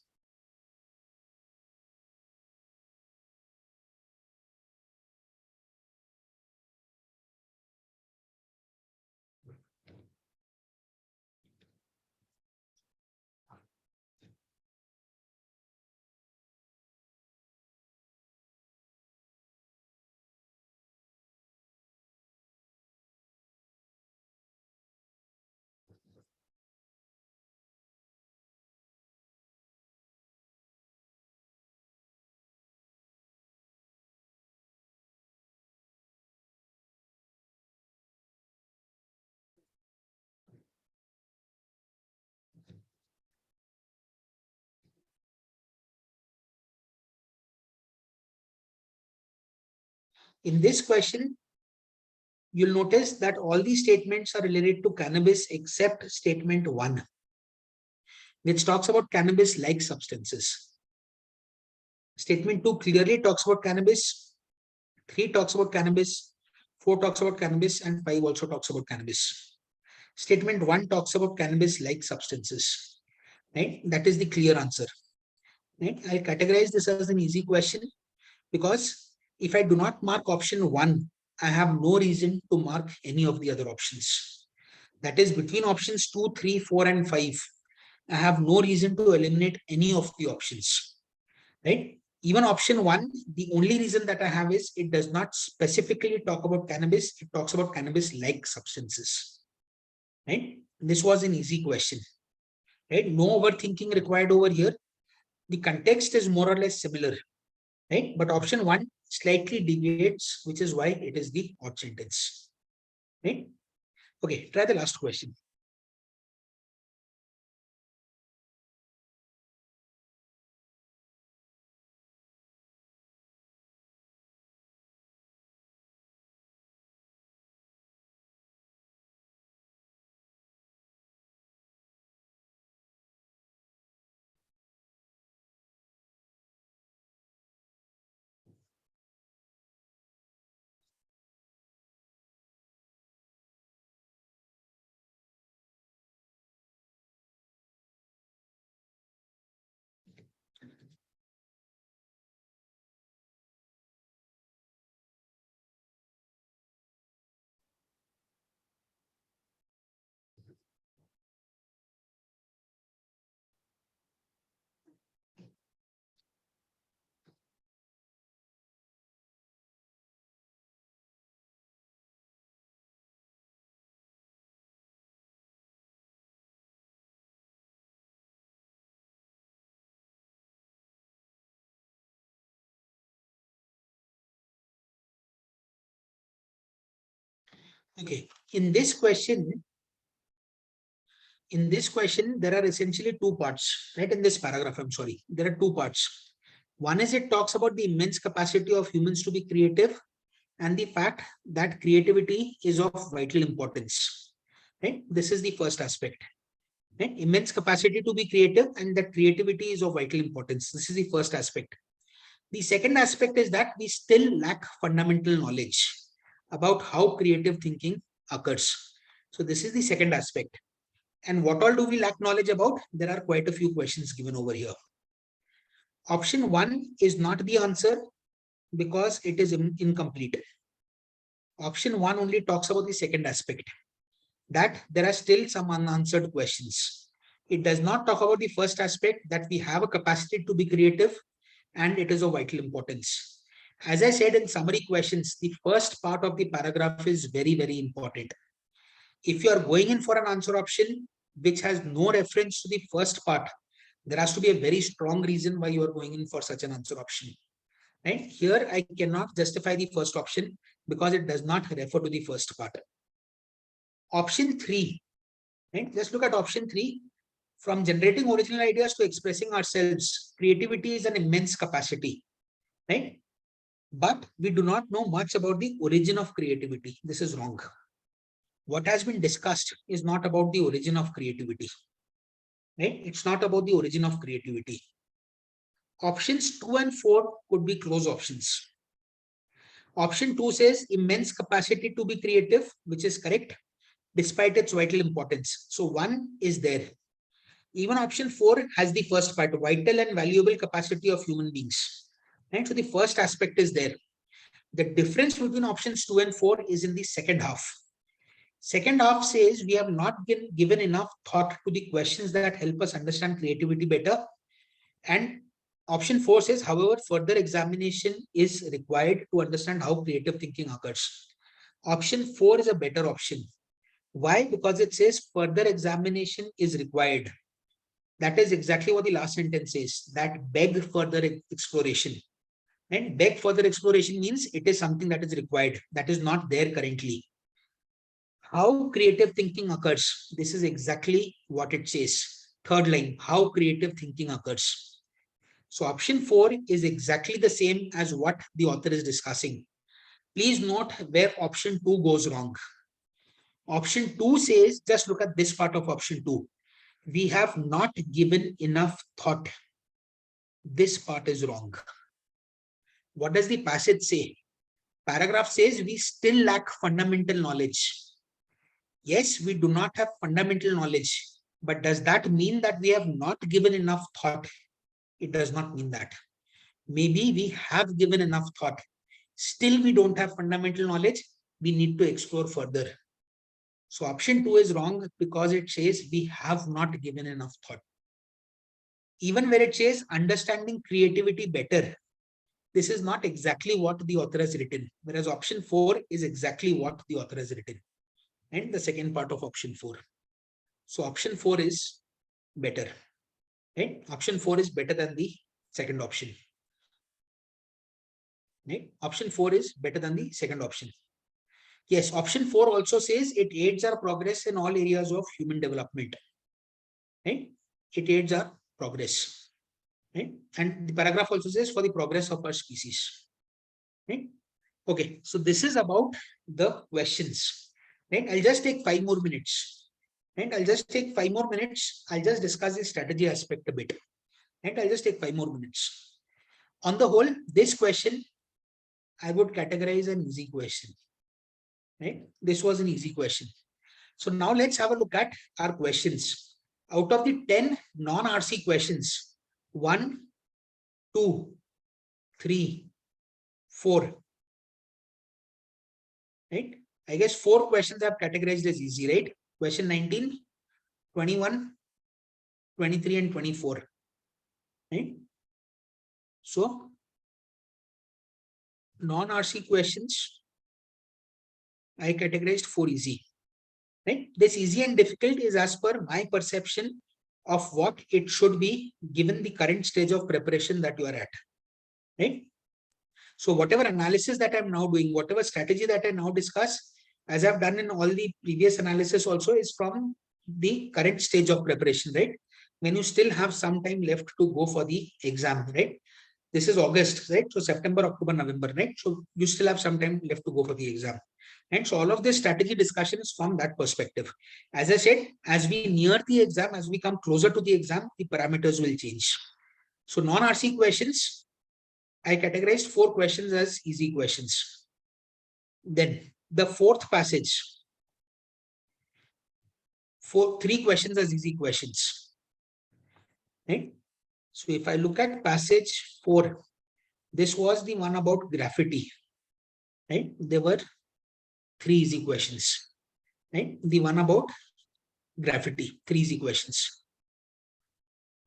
In this question, you'll notice that all these statements are related to cannabis except statement 1, which talks about cannabis-like substances. Statement 2 clearly talks about cannabis, 3 talks about cannabis, 4 talks about cannabis, and 5 also talks about cannabis. Statement 1 talks about cannabis-like substances, right? That is the clear answer, right? I categorize this as an easy question because if I do not mark option 1, I have no reason to mark any of the other options. That is between options 2, 3, 4, and 5. I have no reason to eliminate any of the options, right? Even option 1, the only reason that I have is it does not specifically talk about cannabis. It talks about cannabis-like substances, right? This was an easy question, right? No overthinking required over here. The context is more or less similar, right? But option 1 slightly deviates, which is why it is the odd sentence, right? Okay, try the last question. Okay, in this question, there are essentially two parts, right? In this paragraph, I'm sorry, there are two parts. One is it talks about the immense capacity of humans to be creative and the fact that creativity is of vital importance, right? This is the first aspect, right? Immense capacity to be creative and that creativity is of vital importance. This is the first aspect. The second aspect is that we still lack fundamental knowledge about how creative thinking occurs. So this is the second aspect. And what all do we lack knowledge about? There are quite a few questions given over here. Option 1 is not the answer because it is incomplete. Option 1 only talks about the second aspect, that there are still some unanswered questions. It does not talk about the first aspect, that we have a capacity to be creative and it is of vital importance. As I said in summary questions, the first part of the paragraph is very, very important. If you are going in for an answer option which has no reference to the first part, there has to be a very strong reason why you are going in for such an answer option. Right? Here, I cannot justify the first option because it does not refer to the first part. Option 3, right? Just look at option 3. From generating original ideas to expressing ourselves, creativity is an immense capacity, right? But we do not know much about the origin of creativity. This is wrong. What has been discussed is not about the origin of creativity, right? It's not about the origin of creativity. Options 2 and 4 could be close options. Option 2 says immense capacity to be creative, which is correct, despite its vital importance. So 1 is there. Even option 4 has the first part, vital and valuable capacity of human beings. Right? So the first aspect is there. The difference between options 2 and 4 is in the second half. Second half says we have not given enough thought to the questions that help us understand creativity better. And option 4 says, however, further examination is required to understand how creative thinking occurs. Option 4 is a better option. Why? Because it says further examination is required. That is exactly what the last sentence says, that beg further exploration. And beg further exploration means it is something that is required, that is not there currently. How creative thinking occurs. This is exactly what it says. Third line, how creative thinking occurs. So option 4 is exactly the same as what the author is discussing. Please note where option 2 goes wrong. Option 2 says, just look at this part of option 2. We have not given enough thought. This part is wrong. What does the passage say? Paragraph says we still lack fundamental knowledge. Yes, we do not have fundamental knowledge, but does that mean that we have not given enough thought? It does not mean that. Maybe we have given enough thought. Still, we don't have fundamental knowledge. We need to explore further. So option 2 is wrong because it says we have not given enough thought. Even where it says understanding creativity better, this is not exactly what the author has written, whereas option 4 is exactly what the author has written. And the second part of option 4. So option 4 is better. Right? Option 4 is better than the second option. Right? Option 4 is better than the second option. Yes, option 4 also says it aids our progress in all areas of human development. Right? It aids our progress. Right? And the paragraph also says for the progress of our species. Right? Okay, so this is about the questions. Right? I'll just take 5 more minutes. And I'll just take 5 more minutes. I'll just discuss the strategy aspect a bit. And I'll just take 5 more minutes. On the whole, this question, I would categorize an easy question. Right? This was an easy question. So now let's have a look at our questions. Out of the 10 non-RC questions, 1, 2, 3, 4. Right? I guess 4 questions I've categorized as easy, right? Question 19, 21, 23, and 24. Right? So non-RC questions, I categorized 4 easy. Right? This easy and difficult is as per my perception of what it should be given the current stage of preparation that you are at. Right? So whatever analysis that I'm now doing, whatever strategy that I now discuss, as I've done in all the previous analysis also, is from the current stage of preparation, right? When you still have some time left to go for the exam, right? This is August, right? So September, October, November, right? So you still have some time left to go for the exam. And so all of this strategy discussion is from that perspective. As I said, as we near the exam, as we come closer to the exam, the parameters will change. So non-RC questions, I categorized 4 questions as easy questions. Then the fourth passage, 3 questions as easy questions. Right? So if I look at passage 4, this was the one about graffiti. Right? There were 3 easy questions. Right? The one about graffiti, 3 easy questions.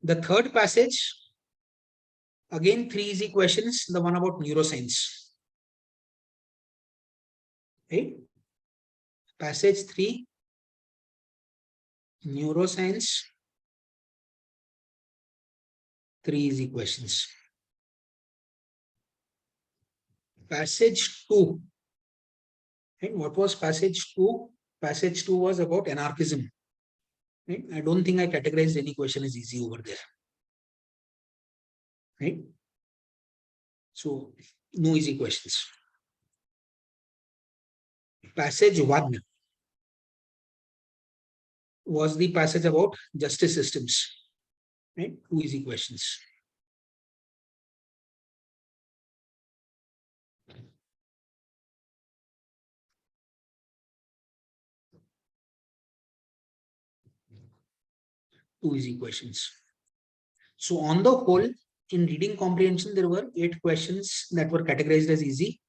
The third passage, again 3 easy questions, the one about neuroscience. Right? Passage 3, neuroscience, 3 easy questions. Passage 2. And what was passage 2? Passage 2 was about anarchism. Right? I don't think I categorized any question as easy over there. Right? So no easy questions. Passage 1 was the passage about justice systems. Right? 2 easy questions. Two easy questions. So on the whole, in reading comprehension, there were 8 questions that were categorized as easy,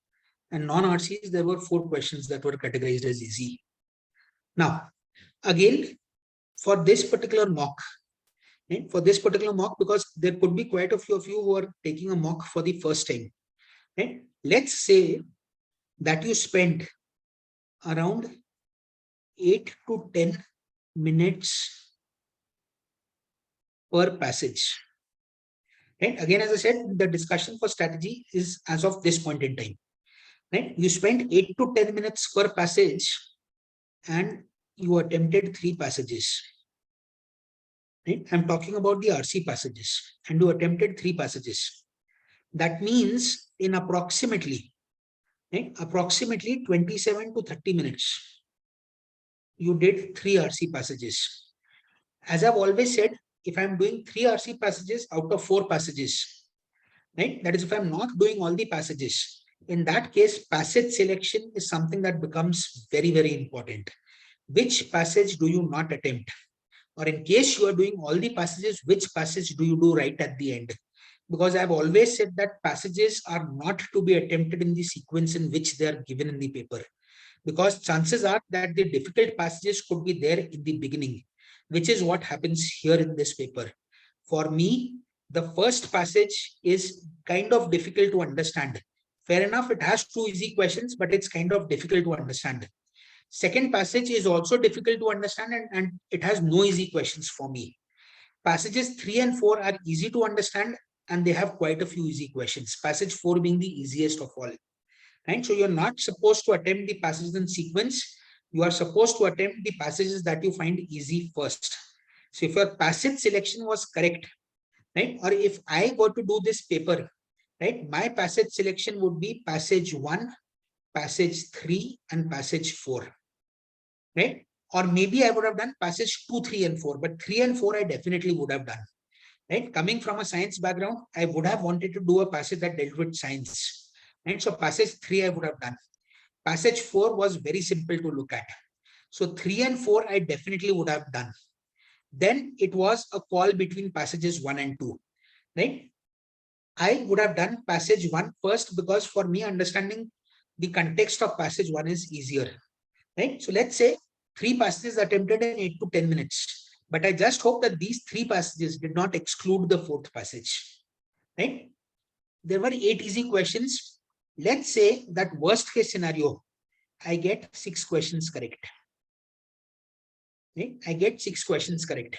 and non-RCs, there were 4 questions that were categorized as easy. Now, again, for this particular mock, because there could be quite a few of you who are taking a mock for the first time. Right? Let's say that you spend around 8 to 10 minutes per passage. Right? Again, as I said, the discussion for strategy is as of this point in time. Right? You spend 8 to 10 minutes per passage and you attempted 3 passages. Right? I'm talking about the RC passages, and you attempted 3 passages. That means in approximately right? Approximately 27 to 30 minutes. You did 3 RC passages. As I've always said, if I'm doing 3 RC passages out of 4 passages, right? That is, if I'm not doing all the passages, in that case, passage selection is something that becomes very, very important. Which passage do you not attempt? Or in case you are doing all the passages, which passage do you do right at the end? Because I've always said that passages are not to be attempted in the sequence in which they are given in the paper, because chances are that the difficult passages could be there in the beginning, which is what happens here in this paper. For me, the first passage is kind of difficult to understand. Fair enough, it has 2 easy questions, but it's kind of difficult to understand. Second passage is also difficult to understand, and it has no easy questions for me. Passages 3 and 4 are easy to understand, and they have quite a few easy questions. Passage 4 being the easiest of all. Right? So you're not supposed to attempt the passages in sequence. You are supposed to attempt the passages that you find easy first. So if your passage selection was correct, right? Or if I were to do this paper, right? My passage selection would be passage 1, passage 3, and passage 4, right? Or maybe I would have done passage 2, 3, and 4, but 3 and 4 I definitely would have done. Right? Coming from a science background, I would have wanted to do a passage that dealt with science. Right? So passage 3 I would have done. Passage 4 was very simple to look at. So 3 and 4 I definitely would have done. Then it was a call between passages 1 and 2. Right? I would have done passage 1 first, because for me understanding the context of passage 1 is easier. Right? So let's say 3 passages attempted in 8 to 10 minutes. But I just hope that these 3 passages did not exclude the 4th passage. Right? There were 8 easy questions. Let's say that worst case scenario, I get 6 questions correct. Right? I get 6 questions correct.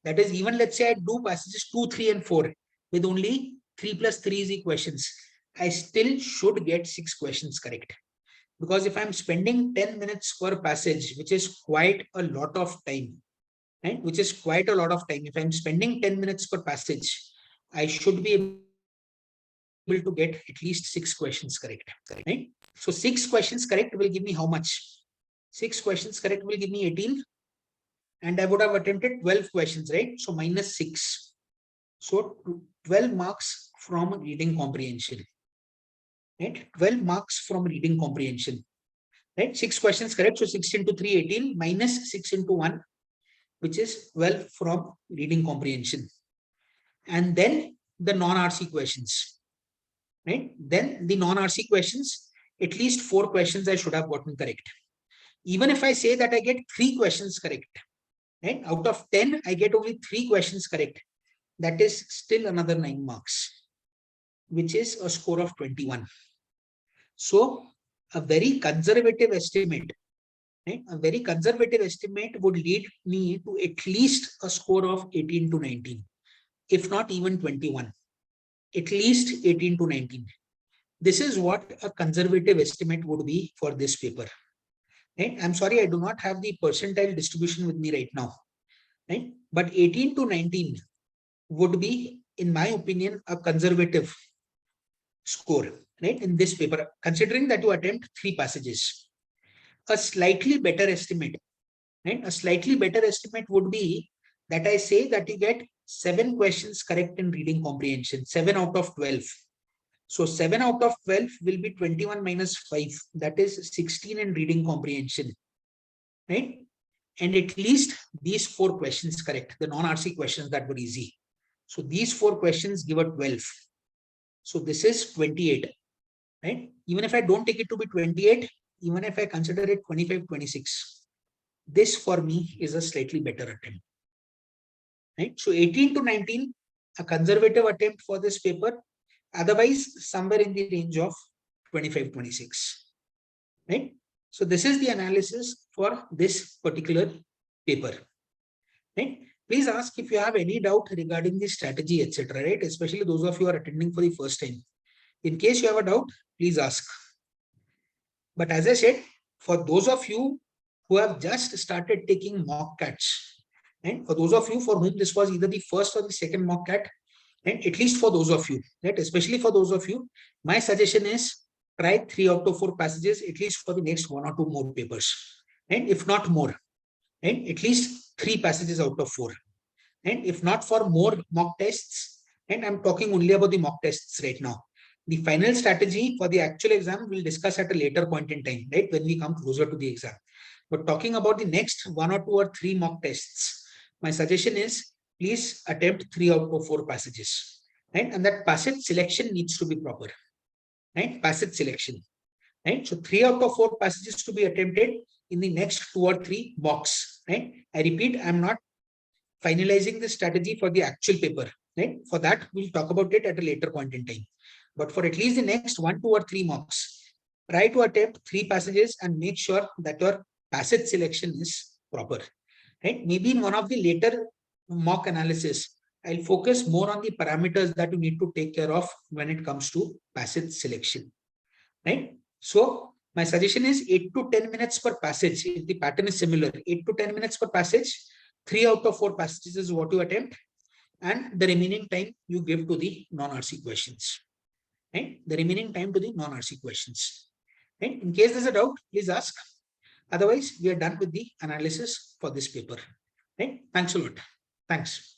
That is, even let's say I do passages 2, 3, and 4 with only 3 plus 3 easy questions, I still should get 6 questions correct. Because if I'm spending 10 minutes per passage, which is quite a lot of time, right? Which is quite a lot of time. If I'm spending 10 minutes per passage, I should be able to get at least 6 questions correct, right? So 6 questions correct will give me how much? 6 questions correct will give me 18, and I would have attempted 12 questions, right? So minus 6. So 12 marks from reading comprehension, right? 12 marks from reading comprehension, right? 6 questions correct. So 6 into 3, 18, minus 6 into 1, which is 12 from reading comprehension. And then the non-RC questions, right? Then the non-RC questions, at least 4 questions I should have gotten correct. Even if I say that I get 3 questions correct, right? Out of 10, I get only 3 questions correct. That is still another 9 marks, which is a score of 21. So a very conservative estimate, right? A very conservative estimate would lead me to at least a score of 18 to 19, if not even 21, at least 18 to 19. This is what a conservative estimate would be for this paper. Right? I'm sorry, I do not have the percentile distribution with me right now. Right? But 18 to 19 would be, in my opinion, a conservative score, right? In this paper, considering that you attempt 3 passages. A slightly better estimate, right? A slightly better estimate would be that I say that you get 7 questions correct in reading comprehension, 7 out of 12. So 7 out of 12 will be 21 minus 5. That is 16 in reading comprehension, right? And at least these 4 questions correct, the non-RC questions that were easy. So these 4 questions give a 12. So this is 28, right? Even if I don't take it to be 28, even if I consider it 25, 26, this for me is a slightly better attempt, right? So 18 to 19, a conservative attempt for this paper. Otherwise, somewhere in the range of 25, 26, right? So this is the analysis for this particular paper, right? Please ask if you have any doubt regarding the strategy, etc., right? Especially those of you who are attending for the first time. In case you have a doubt, please ask. But as I said, for those of you who have just started taking mock cats, and for those of you for whom this was either the first or the second mock cat, and at least for those of you, right? Especially for those of you, my suggestion is try 3 out of 4 passages at least for the next 1 or 2 more papers, and if not more, and at least 3 passages out of 4. And if not for more mock tests, and I'm talking only about the mock tests right now. The final strategy for the actual exam we'll discuss at a later point in time, right? When we come closer to the exam. But talking about the next 1 or 2 or 3 mock tests, my suggestion is please attempt 3 out of 4 passages. Right? And that passage selection needs to be proper. Right? Passage selection. Right? So 3 out of 4 passages to be attempted in the next 2 or 3 mocks. Right? I repeat, I'm not finalizing the strategy for the actual paper. Right? For that, we'll talk about it at a later point in time. But for at least the next 1, 2, or 3 mocks, try to attempt 3 passages and make sure that your passage selection is proper. Right? Maybe in one of the later mock analysis, I'll focus more on the parameters that you need to take care of when it comes to passage selection. Right? So my suggestion is 8 to 10 minutes per passage. If the pattern is similar, 8 to 10 minutes per passage, 3 out of 4 passages is what you attempt, and the remaining time you give to the non-RC questions. Right? The remaining time to the non-RC questions. Right? In case there's a doubt, please ask. Otherwise, we are done with the analysis for this paper. Right? Thanks a lot. Thanks.